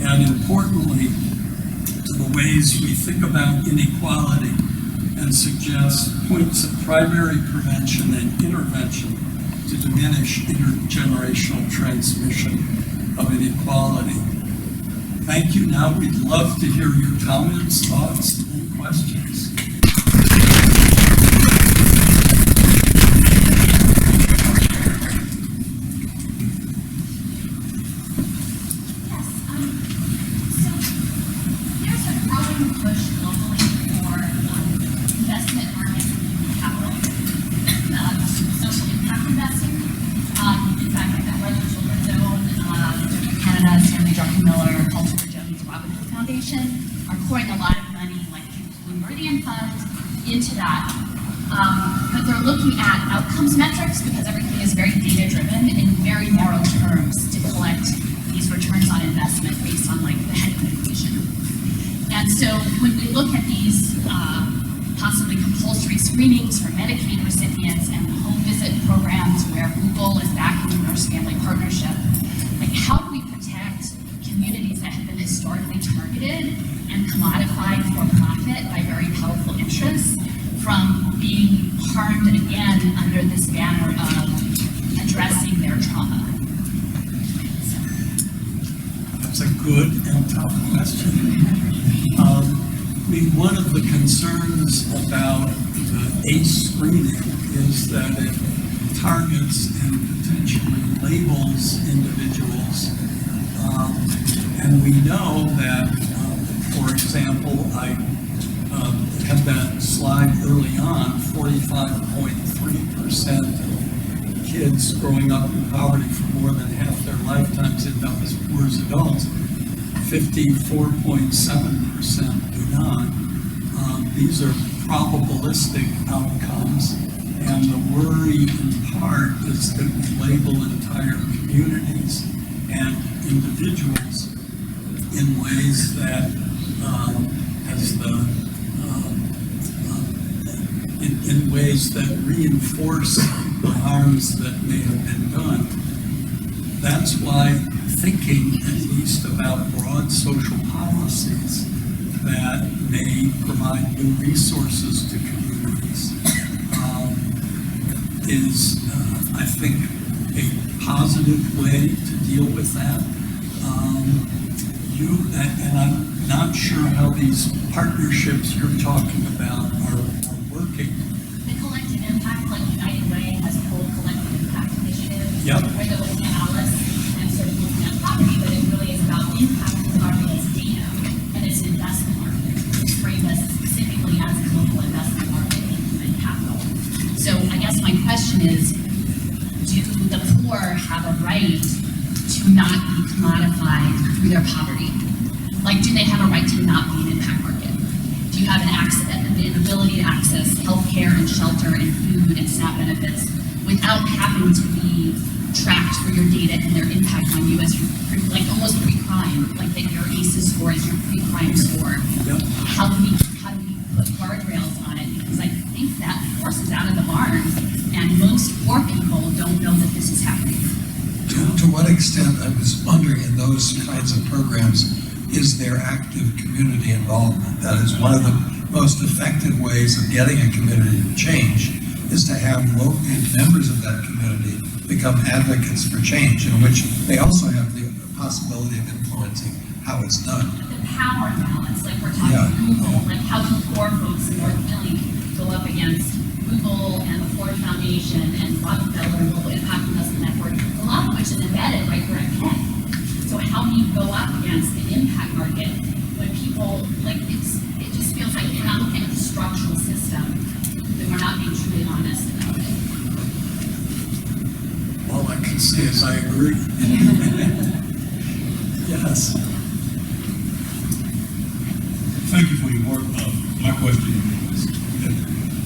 and importantly, to the ways we think about inequality and suggest points of primary prevention and intervention to diminish intergenerational transmission of inequality. Thank you. Now we'd love to hear your comments, thoughts, and questions. Are pouring a lot of money, like the Meridian Fund, into that. But they're looking at outcomes metrics because everything is very data-driven in very narrow terms to collect these returns on investment based on like the Headman equation. And so when we look at these possibly compulsory screenings for Medicaid recipients and home visit programs where Google is backing the nurse-family partnership, like how do we protect communities that have been historically targeted and commodified for profit by very powerful interests from being harmed again under this banner of addressing their trauma? So. That's a good and tough question. I mean, one of the concerns about the ACE screening is that it targets and potentially labels individuals. And we know that, for example, I had that slide early on, 45.3% of kids growing up in poverty for more than half their lifetimes end up as poor as adults. 54.7% do not. These are probabilistic outcomes, and the worry in part is that we label entire communities and individuals in ways that, in ways that reinforce the harms that may have been done. That's why thinking at least about broad social policies that may provide new resources to communities is, I think, a positive way to deal with that. And I'm not sure how these partnerships you're talking about are working. The collective impact, like United Way has a whole collective impact initiative. Yep. Where they're looking at Alice and sort of looking at poverty, but it really is about impact of poverty as data and it's an investment market. It's framed as specifically as a global investment market in human capital. So I guess my question is, do the poor have a right to not be commodified through their poverty? Like, do they have a right to not be an impact market? Do you have an ability to access healthcare and shelter and food and SNAP benefits without having to be tracked for your data and their impact on you as like almost pre-crime, like that your ACEs score is your pre-crime score? Yep. How do we put guardrails on it? Because I think that force is out of the barn, and most poor people don't know that this is happening. To what extent, I was wondering, in those kinds of programs, is there active community involvement? That is one of the most effective ways of getting a community to change, is to have local members of that community become advocates for change, in which they also have the possibility of influencing how it's done. The power balance, like we're talking Google, like how do poor folks in North Philly go up against Google and the Ford Foundation and Rockefeller and Global Impact Investment Network, a lot of which is embedded right here at Penn. So how do you go up against the impact market when people, like, it just feels like we're not looking at the structural system, that we're not being truly honest about it. All I can say is I agree. Yes. Thank you for your work. My question is that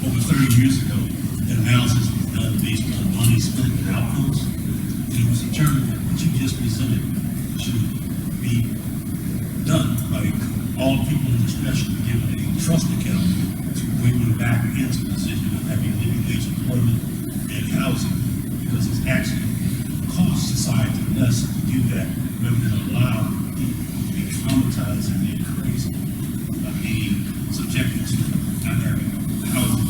over 30 years ago, an analysis was done based on money spent and outcomes, and it was determined that what you just presented should be done by all people in discretion, given a trust account to bring them back into the position of having living wage employment actually cost society less to do that rather than allow people to be traumatized and get crazy by being subjected to not having housing,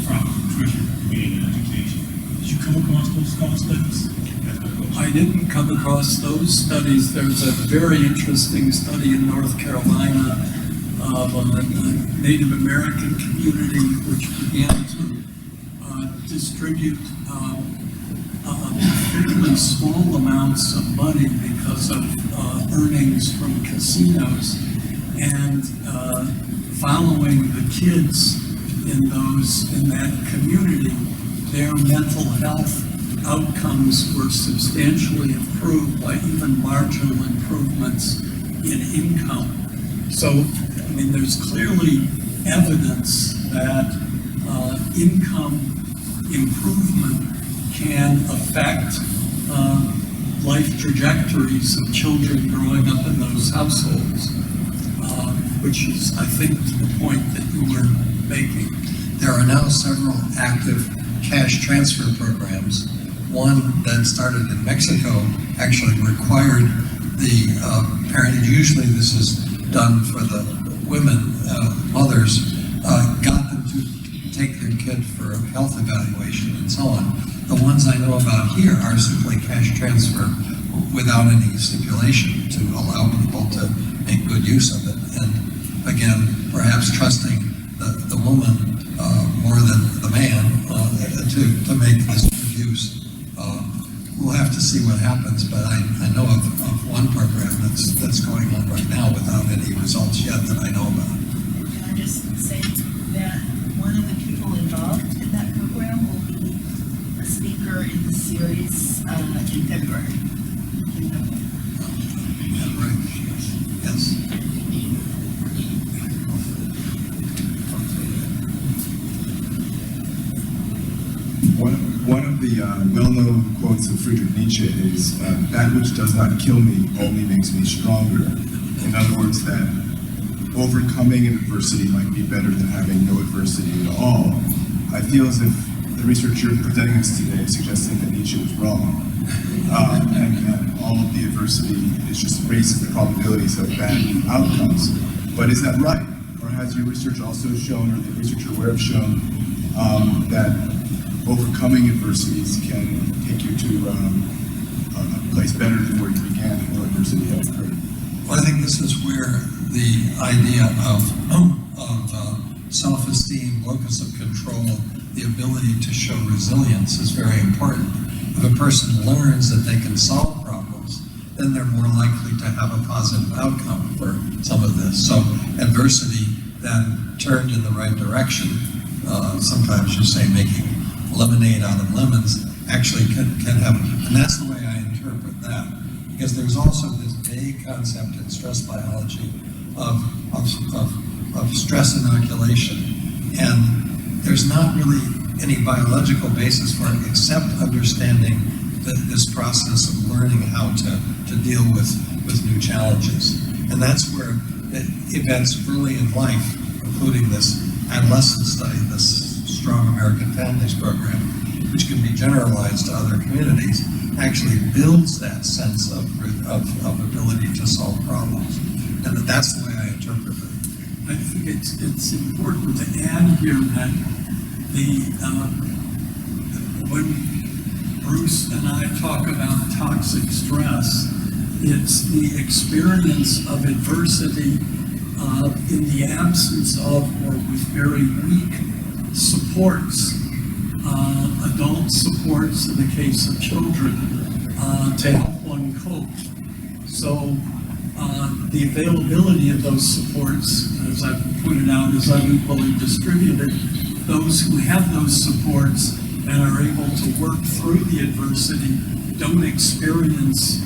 proper nutrition, being education. Did you come across those studies? That's my question. I didn't come across those studies. There's a very interesting study in North Carolina of a Native American community which began to distribute fairly small amounts of money because of earnings from casinos, and following the kids in that community, their mental health outcomes were substantially improved by even marginal improvements in income. So, I mean, there's clearly evidence that income improvement can affect life trajectories of children growing up in those households, which is, I think, the point that you were making. There are now several active cash transfer programs. One that started in Mexico actually required the parent, usually this is done for the women, mothers, got them to take their kid for a health evaluation and so on. The ones I know about here are simply cash transfer without any stipulation to allow people to make good use of it. And again, perhaps trusting the woman more than the man to make this good use. We'll have to see what happens, but I know of one program that's going on right now without any results yet that I know about. Can I just say that one of the people involved in that program will be a speaker in the series in February. Yeah, right. Yes. One of the well-known quotes of Friedrich Nietzsche is, that which does not kill me only makes me stronger. In other words, that overcoming adversity might be better than having no adversity at all. I feel as if the research you're presenting us today is suggesting that Nietzsche was wrong, and that all of the adversity is just raises the probabilities of bad outcomes. But is that right? Or has your research also shown, or the research you're aware of shown, that overcoming adversities can take you to a place better than where you began and no adversity had occurred? Well, I think this is where the idea of self-esteem, locus of control, the ability to show resilience is very important. If a person learns that they can solve problems, then they're more likely to have a positive outcome for some of this. So adversity then turned in the right direction, sometimes you say making lemonade out of lemons, actually can have, and that's the way I interpret that. Because there's also this vague concept in stress biology of stress inoculation, and there's not really any biological basis for it except understanding this process of learning how to deal with new challenges. And that's where events early in life, including this adolescent study, this Strong American Families program, which can be generalized to other communities, actually builds that sense of ability to solve problems. And that's the way I interpret it. I think it's important to add here that when Bruce and I talk about toxic stress, it's the experience of adversity in the absence of or with very weak supports, adult supports in the case of children, to help one cope. So the availability of those supports, as I've pointed out, is unequally distributed. Those who have those supports and are able to work through the adversity don't experience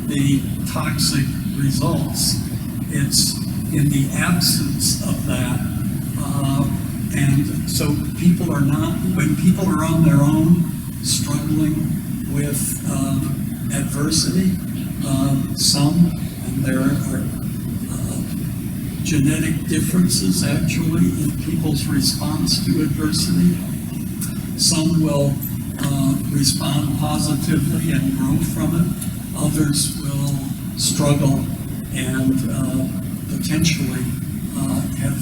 the toxic results. It's in the absence of that. And so people are not, when people are on their own struggling with adversity, some, and there are genetic differences actually in people's response to adversity. Some will respond positively and grow from it. Others will struggle and potentially have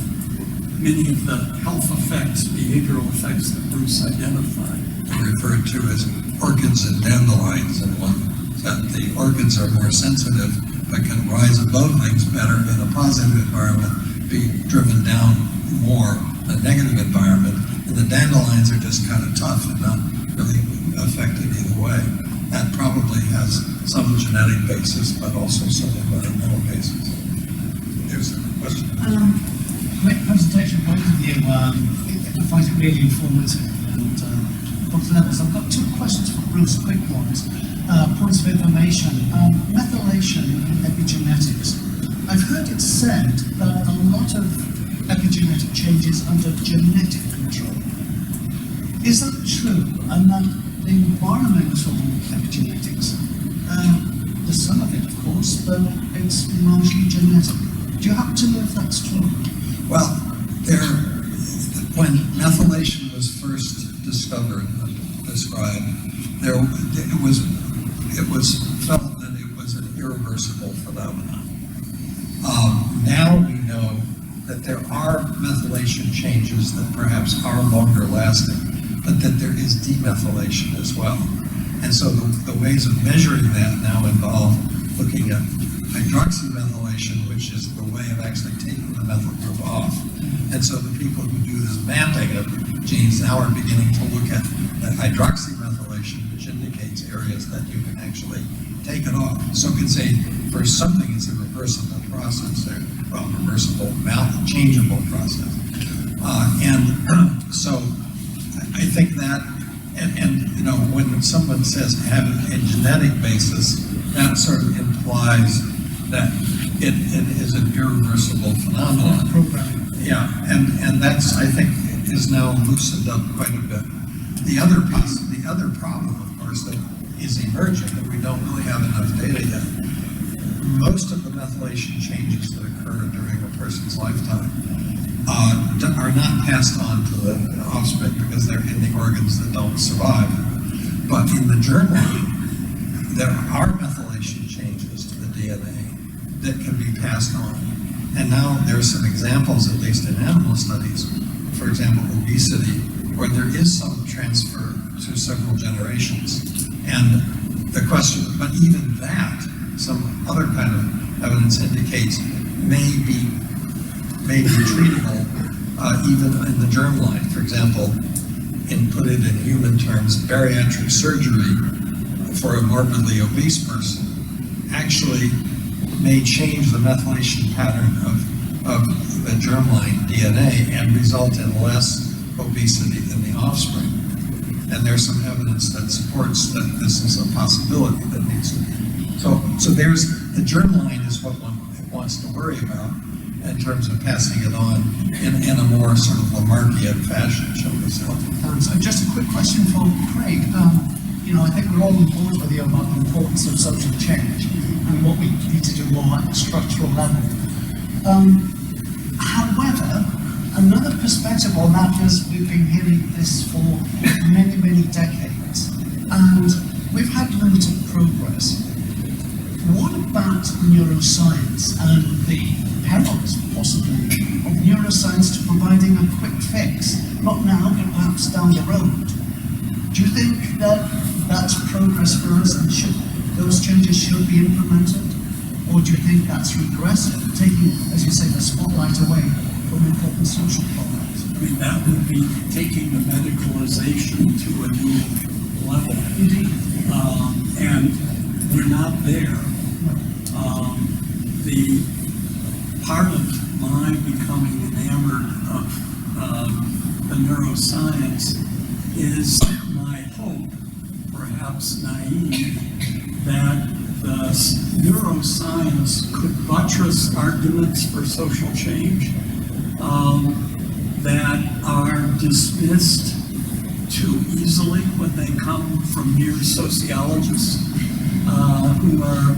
many of the health effects, behavioral effects that Bruce identified. Referred to as orchids and dandelions, and one that the orchids are more sensitive but can rise above things better in a positive environment, be driven down more in a negative environment, and the dandelions are just kind of tough and not really affected either way. That probably has some genetic basis, but also some environmental basis. There's a question. Great presentation, both of you. I find it really informative and both levels. I've got two questions for Bruce, quick ones. Points of information. Methylation in epigenetics. I've heard it said that a lot of epigenetic changes under genetic control. Is that true? And that the environmental epigenetics, there's some of it, of course, but it's largely genetic. Do you happen to know if that's true? Well, when methylation was first discovered and described, it was felt that it was an irreversible phenomenon. Now we know that there are methylation changes that perhaps are longer lasting, but that there is demethylation as well. And so the ways of measuring that now involve looking at hydroxymethylation, which is the way of actually taking the methyl group off. And so the people who do this mapping of genes now are beginning to look at the hydroxymethylation, which indicates areas that you can actually take it off. So you could say for something it's a reversible process there, well, reversible, changeable process. So I think that, and you know, when someone says have a genetic basis, that sort of implies that it is an irreversible phenomenon. Yeah, and that's, I think, is now loosened up quite a bit. The other piece, the other problem, of course, that is emerging, that we don't really have enough data yet. Most of the methylation changes that occur during a person's lifetime are not passed on to the offspring because they're in the organs that don't survive. But in the germline, there are methylation changes to the DNA that can be passed on. And now there are some examples, at least in animal studies, for example, obesity, where there is some transfer to several generations. And the question, but even that, some other kind of evidence indicates may be treatable even in the germline. For example, put it in human terms, bariatric surgery for a morbidly obese person actually may change the methylation pattern of the germline DNA and result in less obesity in the offspring. And there's some evidence that supports that this is a possibility that needs to be. So there's, the germline is what one wants to worry about in terms of passing it on in a more sort of Lamarckian fashion, shall we say. So just a quick question for Craig. You know, I think we're all on board with you about the importance of social change and what we need to do more at a structural level. However, another perspective on that is we've been hearing this for many, many decades, and we've had limited progress. What about neuroscience and the perils, possibly, of neuroscience to providing a quick fix? Not now, but perhaps down the road. Do you think that that's progress for us and those changes should be implemented? Or do you think that's regressive, taking, as you say, the spotlight away from important social problems? I mean, that would be taking the medicalization to a new level. Indeed. And we're not there. The part of my becoming enamored of the neuroscience is my hope, perhaps naive, that the neuroscience could buttress arguments for social change that are dismissed too easily when they come from mere sociologists who are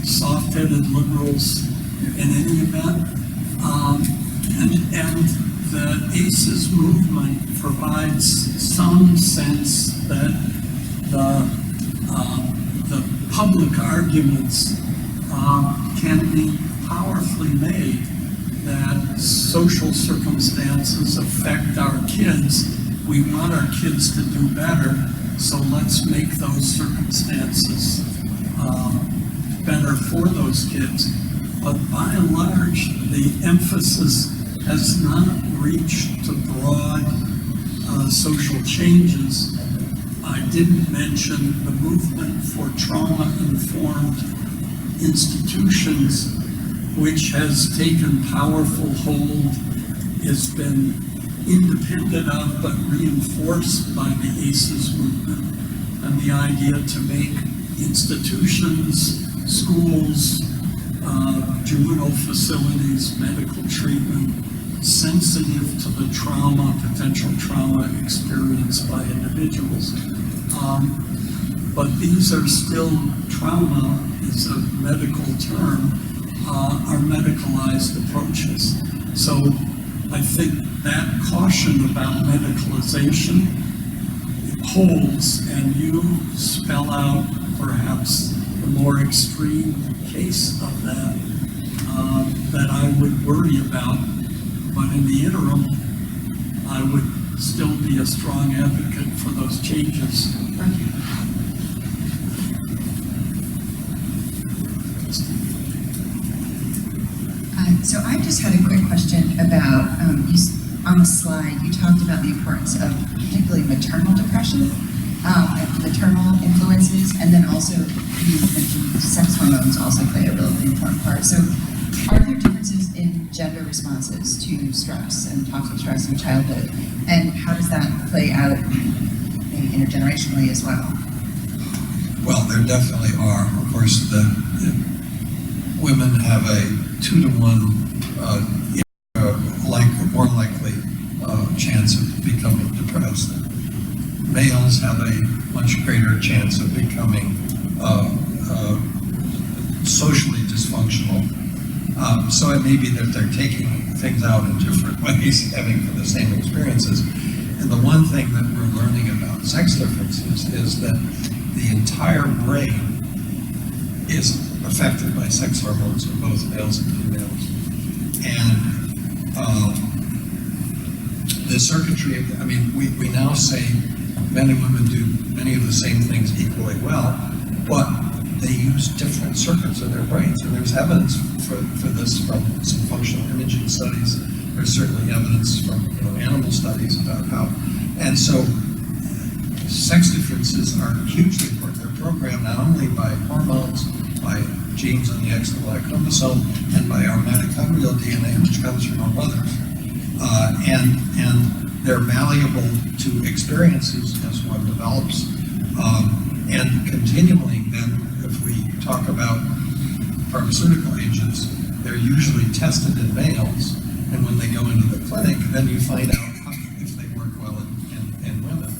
soft-headed liberals in any event. And the ACEs movement provides some sense that public arguments can be powerfully made that social circumstances affect our kids. We want our kids to do better, so let's make those circumstances better for those kids. But by and large, the emphasis has not reached to broad social changes. I didn't mention the movement for trauma-informed institutions, which has taken powerful hold, has been independent of but reinforced by the ACEs movement, and the idea to make institutions, schools, juvenile facilities, medical treatment, sensitive to the trauma, potential trauma experienced by individuals. But these are still, trauma is a medical term, are medicalized approaches. So I think that caution about medicalization holds, and you spell out perhaps the more extreme case of that that I would worry about. But in the interim, I would still be a strong advocate for those changes. Thank you. So I just had a quick question about, on the slide, you talked about the importance of particularly maternal depression, and maternal influences, and then also you mentioned sex hormones also play a really important part. So are there differences in gender responses to stress and toxic stress in childhood? And how does that play out maybe intergenerationally as well? Well, there definitely are. Of course, the women have a 2-to-1 more likely chance of becoming depressed. Males have a much greater chance of becoming socially dysfunctional. So it may be that they're taking things out in different ways, having the same experiences. And the one thing that we're learning about sex differences is that the entire brain is affected by sex hormones in both males and females. And the circuitry, we now say men and women do many of the same things equally well, but they use different circuits of their brains. And there's evidence for this from some functional imaging studies. There's certainly evidence from animal studies about how. And so sex differences are hugely important. They're programmed not only by hormones, by genes on the X and Y chromosome, and by our mitochondrial DNA, which comes from our mothers. And they're malleable to experiences as one develops. And continually, then, if we talk about pharmaceutical agents, they're usually tested in males, and when they go into the clinic, then you find out if they work well in women.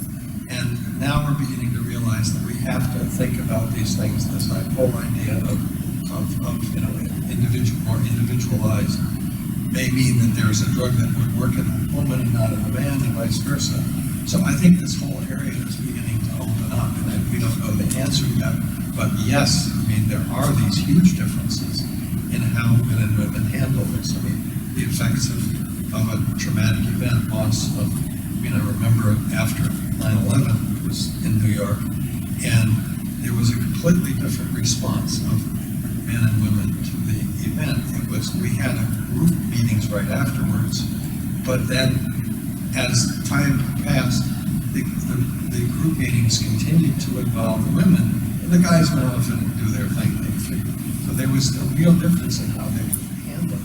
And now we're beginning to realize that we have to think about these things, this whole idea of more individualized may mean that there's a drug that would work in a woman and not in a man, and vice versa. So I think this whole area is beginning to open up, and we don't know the answer yet. But yes, there are these huge differences in how men and women handle this. The effects of a traumatic event, loss of, remember after 9/11, it was in New York, and there was a completely different response of men and women to the event. We had group meetings right afterwards, but then as time passed, the group meetings continued to involve the women, and the guys went off and do their thing. So there was a real difference in how they would handle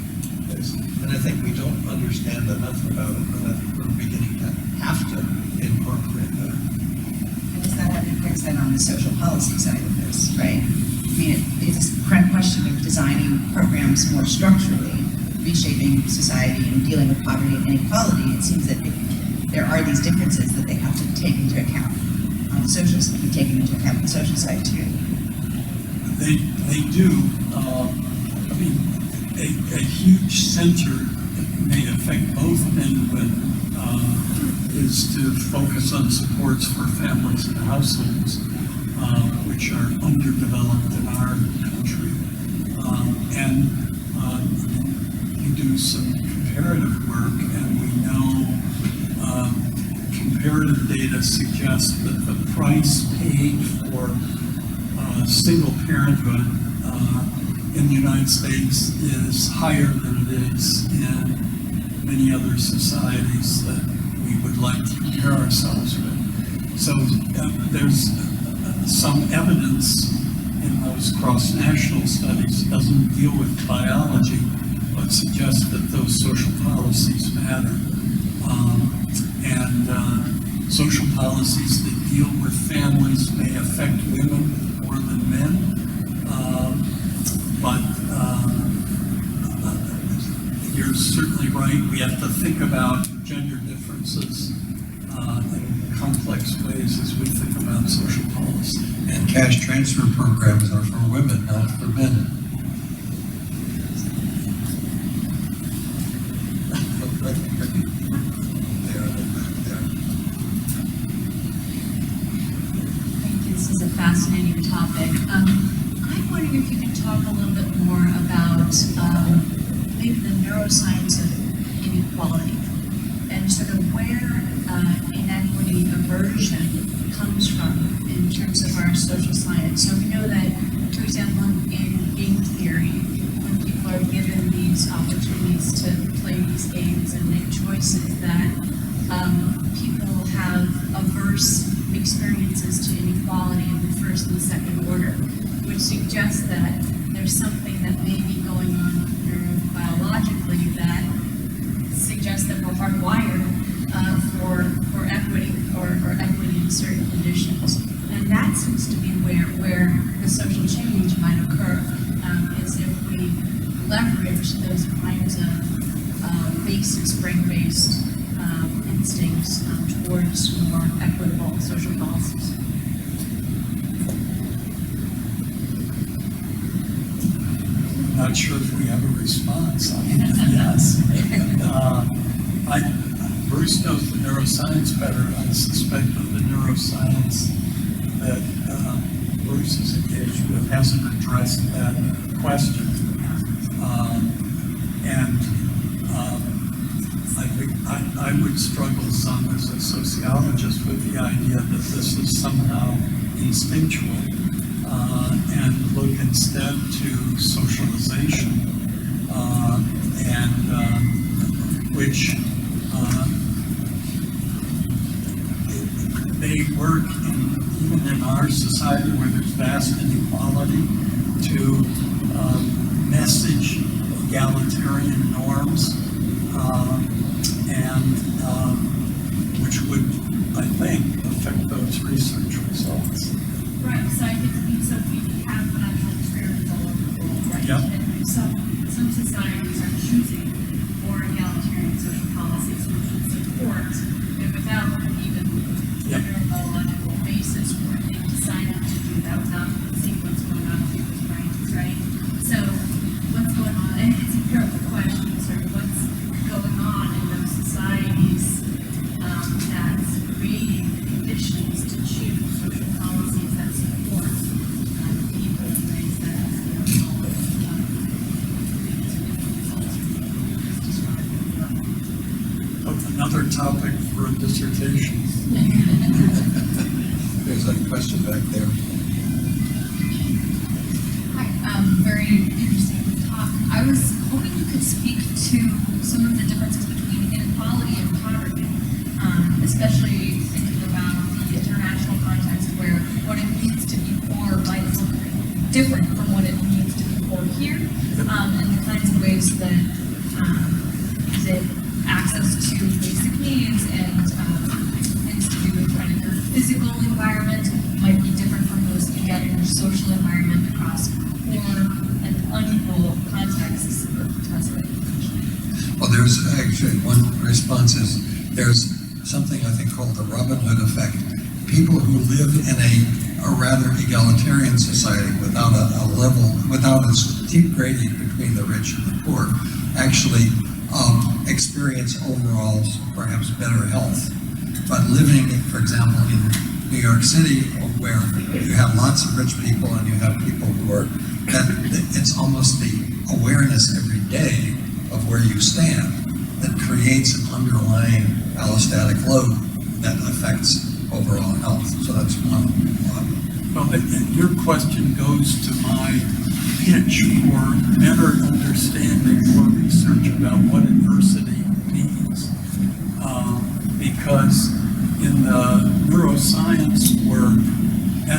this. And I think we don't understand enough about it, but I think we're beginning to have to incorporate that. And does that have impacts then on the social policy side of this, right? It's a question of designing programs more structurally, reshaping society and dealing with poverty and inequality. It seems that there are these differences that they have to take into account on the social side, be taken into account on the social side too. They do. A huge center that may affect both men and women is to focus on supports for families and households. which are underdeveloped in our country. We do some comparative work, and we know comparative data suggests that the price paid for single parenthood in the United States is higher than it is in many other societies that we would like to compare ourselves with. So there's some evidence in those cross-national studies, doesn't deal with biology, but suggests that those social policies matter. Social policies that deal with families may affect women more than men, but you're certainly right. We have to think about gender differences in complex ways as we think about social policy. And cash transfer programs are for women, not for men. This is a fascinating topic. I'm wondering if you could talk a little bit more about maybe the neuroscience of inequality and sort of where inequity aversion comes from in terms of our social science. So we know that, for example, in game theory, when people are given these opportunities to play these games and make choices, that people have averse experiences to inequality in the first and second order, which suggests that there's something that may be going on neurobiologically that suggests that we're hardwired for equity or equity in certain conditions. And that seems to be where the social change might occur, is if we leverage those kinds of basic brain-based instincts towards more equitable social policies. I'm not sure if we have a response on that. Yes. Bruce knows the neuroscience better. I suspect that the neuroscience that Bruce is engaged with hasn't addressed that question. I would struggle some as a sociologist with the idea that this is somehow instinctual, and look instead to socialization, which may work even in our society where there's vast inequality to message egalitarian norms, which would, I think, affect those research results. Right, so I think so we have natural experiments all over the world, right? Yep. And some societies are choosing more egalitarian social policies which would support it without even a neurobiological basis for it. They decide not to do that without seeing what's going on in people's brains, right? So what's going on, and it's a empirical question, sort of what's going on in those societies that's creating the conditions to choose social policies that support people in ways that Another topic for a dissertation. There's a question back there. Hi, very interesting talk. I was hoping you could speak to some of the differences between inequality and poverty, especially thinking about the international context where what it means to be poor might look different from what it means to be poor here, and the kinds of ways that access to basic needs and things to do with kind of your physical environment might be different from those you get in your social environment across poor and unequal contexts of education. Well, there's actually one response is there's something I think called the Robin Hood effect. People who live in a rather egalitarian society without without a steep gradient between the rich and the poor actually experience overall perhaps better health. But living, for example, in New York City, where you have lots of rich people and you have people who are, that it's almost the awareness every day of where you stand that creates an underlying allostatic load that affects overall health. So that's one. Well, and your question goes to my pitch for better understanding more research about what adversity means. Because in the neuroscience work,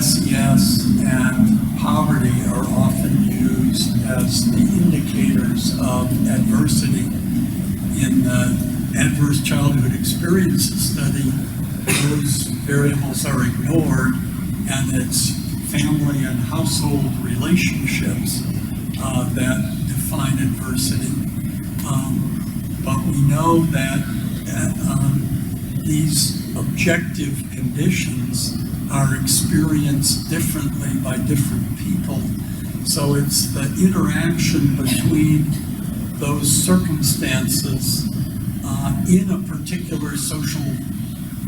SES and poverty are often used as the indicators of adversity. In the adverse childhood experiences study, those variables are ignored, and it's family and household relationships that define adversity. But we know that these objective conditions are experienced differently by different people. So it's the interaction between those circumstances in a particular social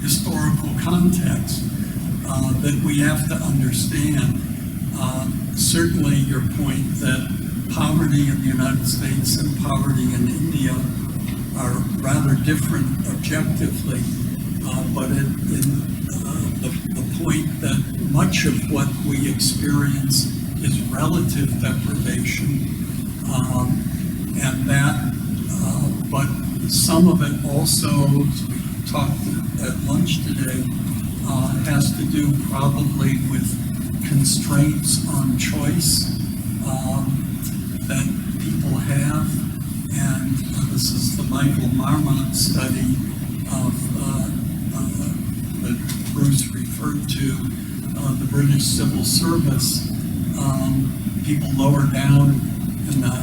historical context that we have to understand. Certainly your point that poverty in the United States and poverty in India are rather different objectively, but the point that much of what we experience is relative deprivation, and that, but some of it also, as we talked at lunch today, has to do probably with constraints on choice that people have, and this is the Michael Marmot study that Bruce referred to, the British civil service. People lower down in the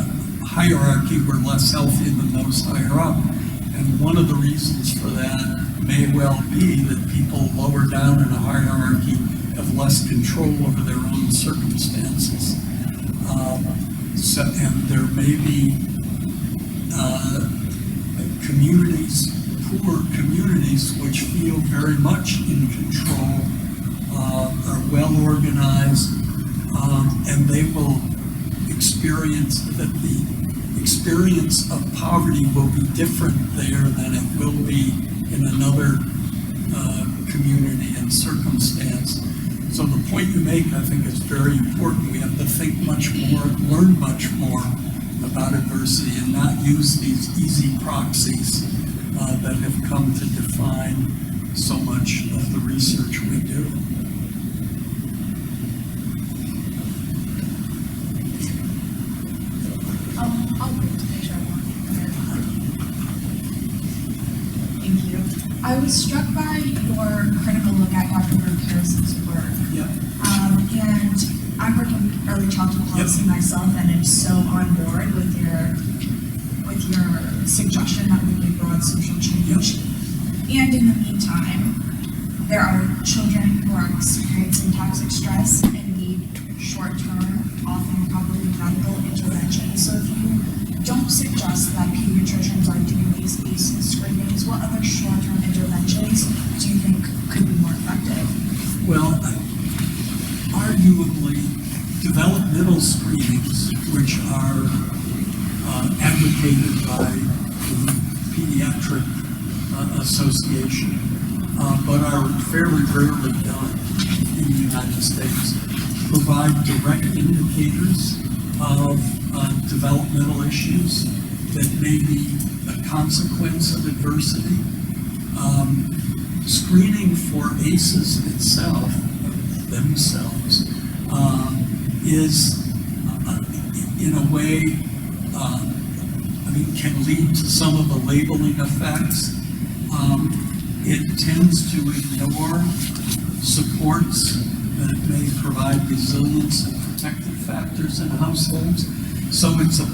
hierarchy were less healthy than those higher up, and one of the reasons for that may well be that people lower down in a hierarchy have less control over their own circumstances. And there may be communities, poor communities, which feel very much in control, are well organized, and they will experience that the experience of poverty will be different there than it will be in another community and circumstance. So the point you make, I think, is very important. We have to think much more, learn much more about adversity, and not use these easy proxies that have come to define so much of the research we do. Thank you. I was struck by your critical look at Dr. Harrison's work. Yeah. And I'm working early childhood policy myself, and I'm so on board with your suggestion that we need broad social change. And in the meantime, there are children who are experiencing toxic stress and need short-term, often probably medical intervention. So if you don't suggest that pediatricians are doing these ACEs screenings, what other short-term interventions do you think could be more effective? Well, arguably, developmental screenings, which are advocated by the Pediatric Association, but are very rarely done in the United States, provide direct indicators of developmental issues that may be a consequence of adversity. Screening for ACEs themselves, is in a way, can lead to some of the labeling effects. It tends to ignore supports that may provide resilience and protective factors in households. So it's a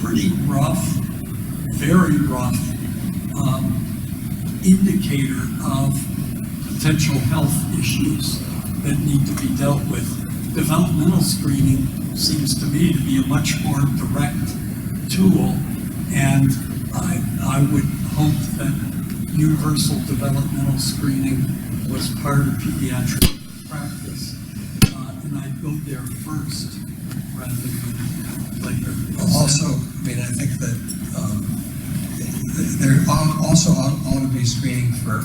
pretty rough, very rough indicator of potential health issues that need to be dealt with. Developmental screening seems to me to be a much more direct tool, and I would hope that universal developmental screening was part of pediatric practice, and I'd go there first rather than later. Also, I mean, I think that there also ought to be screening for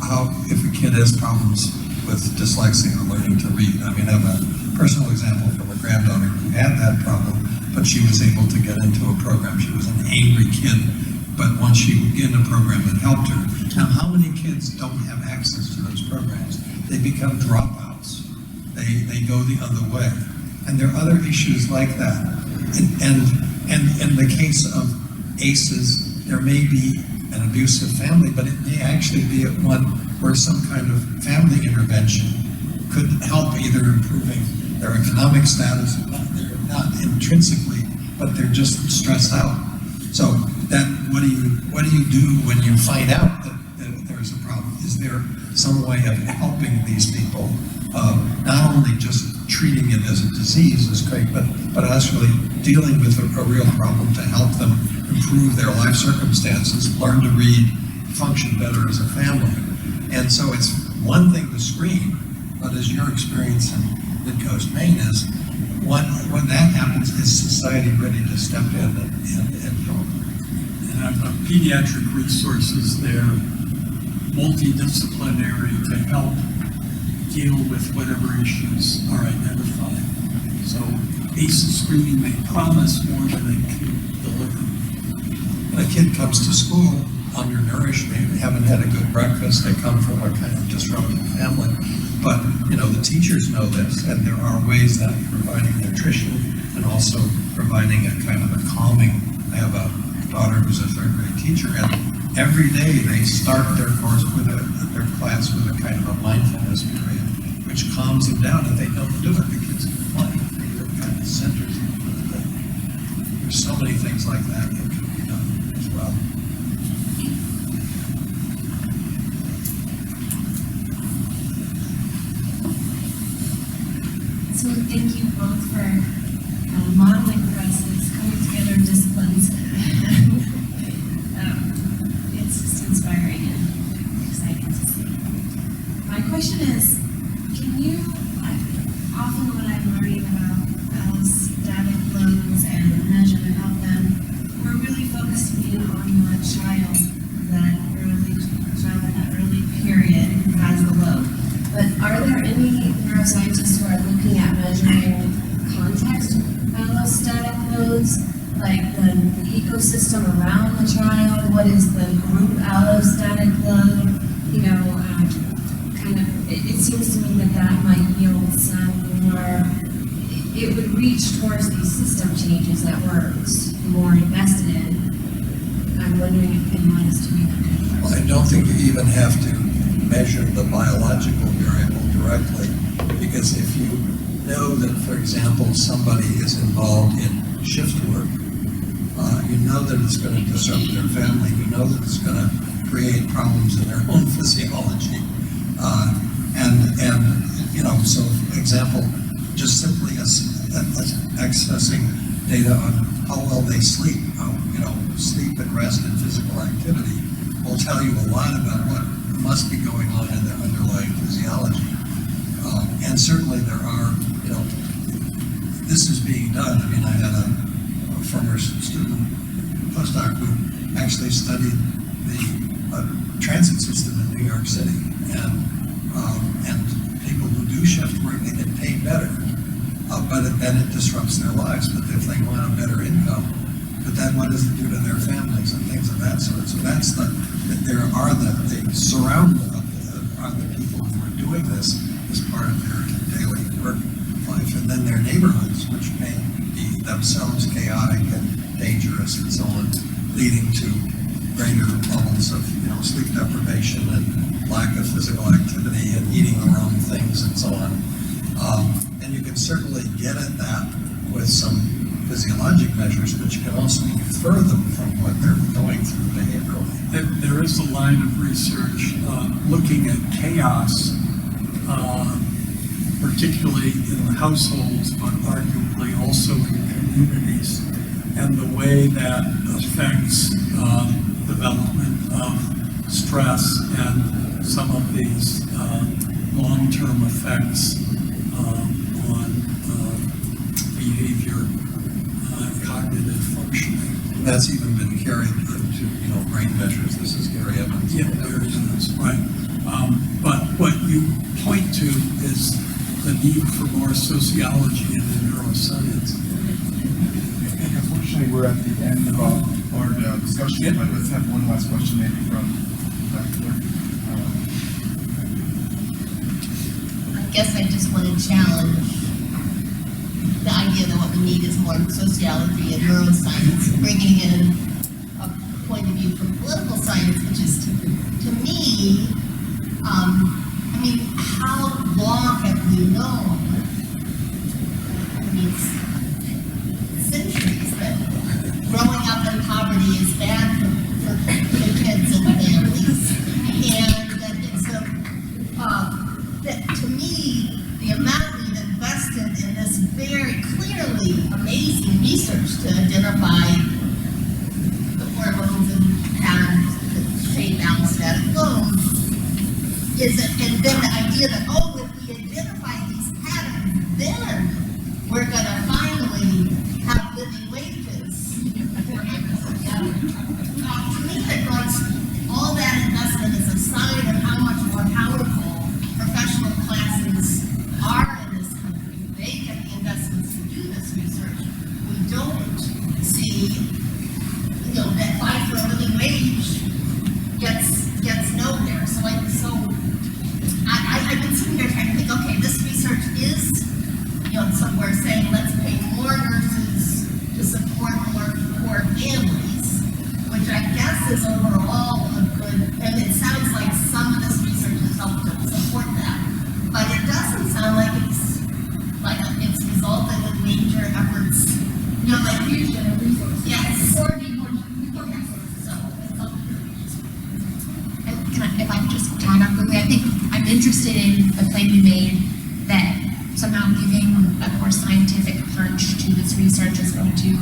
how, if a kid has problems with dyslexia or learning to read. I mean, I have a personal example from a granddaughter who had that problem, but she was able to get into a program. She was an angry kid, but once she would get in a program, it helped her. Now, how many kids don't have access to those programs? They become dropouts. They go the other way. And there are other issues like that. And in the case of ACEs, there may be an abusive family, but it may actually be one where some kind of family intervention could help, either improving their economic status. They're not intrinsically, but they're just stressed out. So that, what do you do when you find out that there's a problem? Is there some way of helping these people, not only just treating it as a disease is great, but actually dealing with a real problem to help them improve their life circumstances, learn to read, function better as a family. And so it's one thing to screen, but as your experience in Mid-Coast Maine is, when that happens, is society ready to step in and help? And I've pediatric resources there, multidisciplinary, to help deal with whatever issues are identified. So ACE screening may promise more than it can deliver. When a kid comes to school undernourished, they haven't had a good breakfast, they come from a kind of disrupted family. But, you know, the teachers know this, and there are ways that providing nutrition and also providing a kind of a calming. I have a daughter who's a third grade teacher, and every day they start their course with their class with a kind of a mindfulness period, which calms them down. If they don't do it, the kids can play. They're kind of centers. There's so many things like that that can be done as well. So thank you both for modeling for us this coming together of disciplines. It's just inspiring and exciting to see. My question is, can you, often when I'm learning about allostatic loads and the measurement of them, we're really focusing in on the child in that early period who has the load. But are there any neuroscientists who are looking at measuring context allostatic loads, like the ecosystem around the child? What is the group allostatic load? You know, kind of, it seems to me that might yield some more, it would reach towards these system changes that we're more invested in. I'm wondering if anyone is doing that. Well, I don't think you even have to measure the biological variable directly, because if you know that, for example, somebody is involved in shift work, you know that it's going to disrupt their family, you know that it's going to create problems in their own physiology. And you know, so for example, just simply accessing data on how well they sleep, you know, sleep and rest and physical activity will tell you a lot about what must be going on in their underlying physiology. And certainly there are, you know, this is being done. I mean, I had a former student, postdoc, who actually studied the transit system in New York City. And people who do shift work, they get paid better. But then it disrupts their lives. But if they want a better income, but then what does it do to their families and things of that sort? So that's the surround are the people who are doing this as part of their daily work life, and then their neighborhoods, which may be themselves chaotic and dangerous and so on, leading to greater levels of, you know, sleep deprivation and lack of physical activity and eating the wrong things and so on. And you can certainly get at that with some physiologic measures, but you can also infer them from what they're going through behaviorally. There is a line of research looking at chaos, particularly in the households, but arguably also in communities, and the way that affects development of stress and some of these long-term effects on behavior, cognitive functioning. That's even been carried into, brain measures. This is Gary Evans. Yeah, there is, right. But what you point to is the need for more sociology in the neuroscience. And unfortunately, we're at the end of our discussion, but let's have one last question maybe from Dr. Blair. I guess I just want to challenge the idea that what we need is more sociology and neuroscience, bringing in a point of view from political science, which is, to me, I mean, how long have we known, I mean, centuries, that growing up in poverty is bad for kids and families, and that it's that to me, the amount we've invested in this very clearly amazing research to identify the hormones and patterns that shape allostatic load and then the idea that, if we identify these patterns, then we're going to finally have living wages. To me, it runs all that investment is a sign of how much more powerful professional classes are in this country. They get the investments to do this research. We don't see, that fight for a living wage gets nowhere. I've been sitting there trying to think, okay, this research is, somewhere saying let's pay more nurses to support more poor families, which I guess is overall a good, and it sounds like some of this research has helped to support that, but it doesn't sound like it's resulted in major efforts, like fusion of resources. Yes. If I could just tag on quickly, I think I'm interested in the claim you made that somehow giving a more scientific punch to this research is going to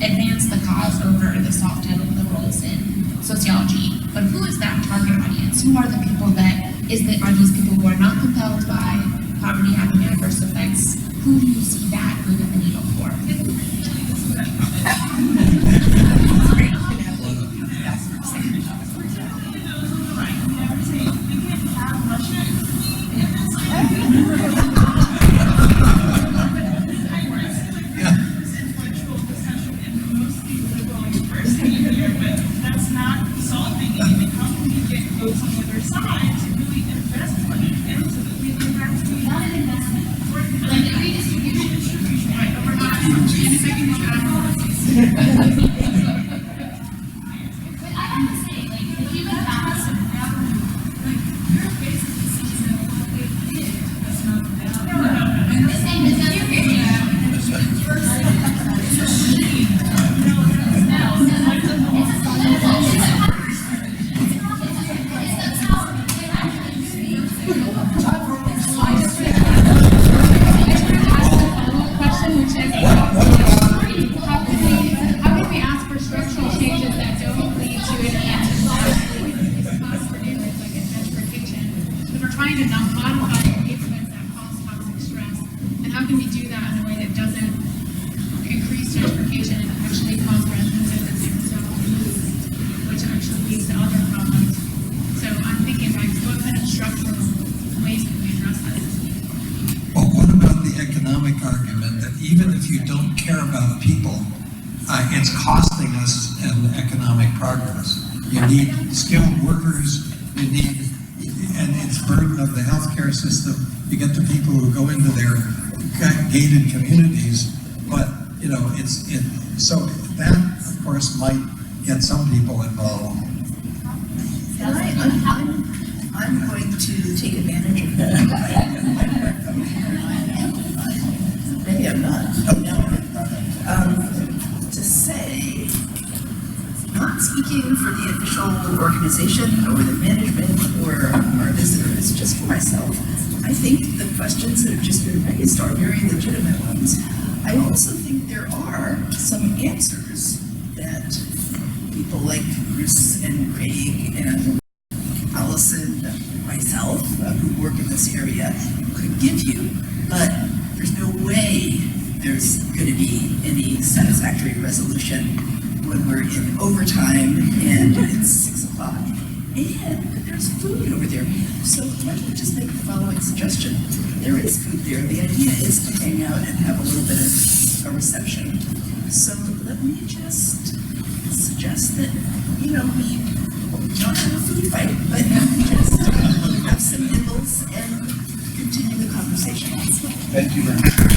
advance the cause over the soft-headed liberals in sociology. But who is that target audience? Who are the people are these people who are not compelled by poverty having adverse effects? Who do you see that moving the needle for? That's not solving it. How can we get folks on the other side to really invest money into the not an investment, like a redistribution, right? But we're not. And if I can But I have to say, the human factors you're basically saying that what they did was not valid. and the same as it's costing us an economic progress. You need skilled workers, and it's burden of the healthcare system. You get the people who go into their gated communities, but so that of course might get some people involved. I'm going to take advantage of that. Maybe I'm not. Oh, no. To say, not speaking for the official organization or the management or our visitors, just for myself, I think the questions that have just been raised are very legitimate ones. I also think there are some answers that people like Bruce and Craig and Allison, my there's going to be any satisfactory resolution when we're in overtime and it's 6 o'clock and there's food over there. So why don't we just make the following suggestion? There is food there. The idea is to hang out and have a little bit of a reception. So let me just suggest that, we don't have a food fight, but just have some nibbles and continue the conversation. Thank you very much.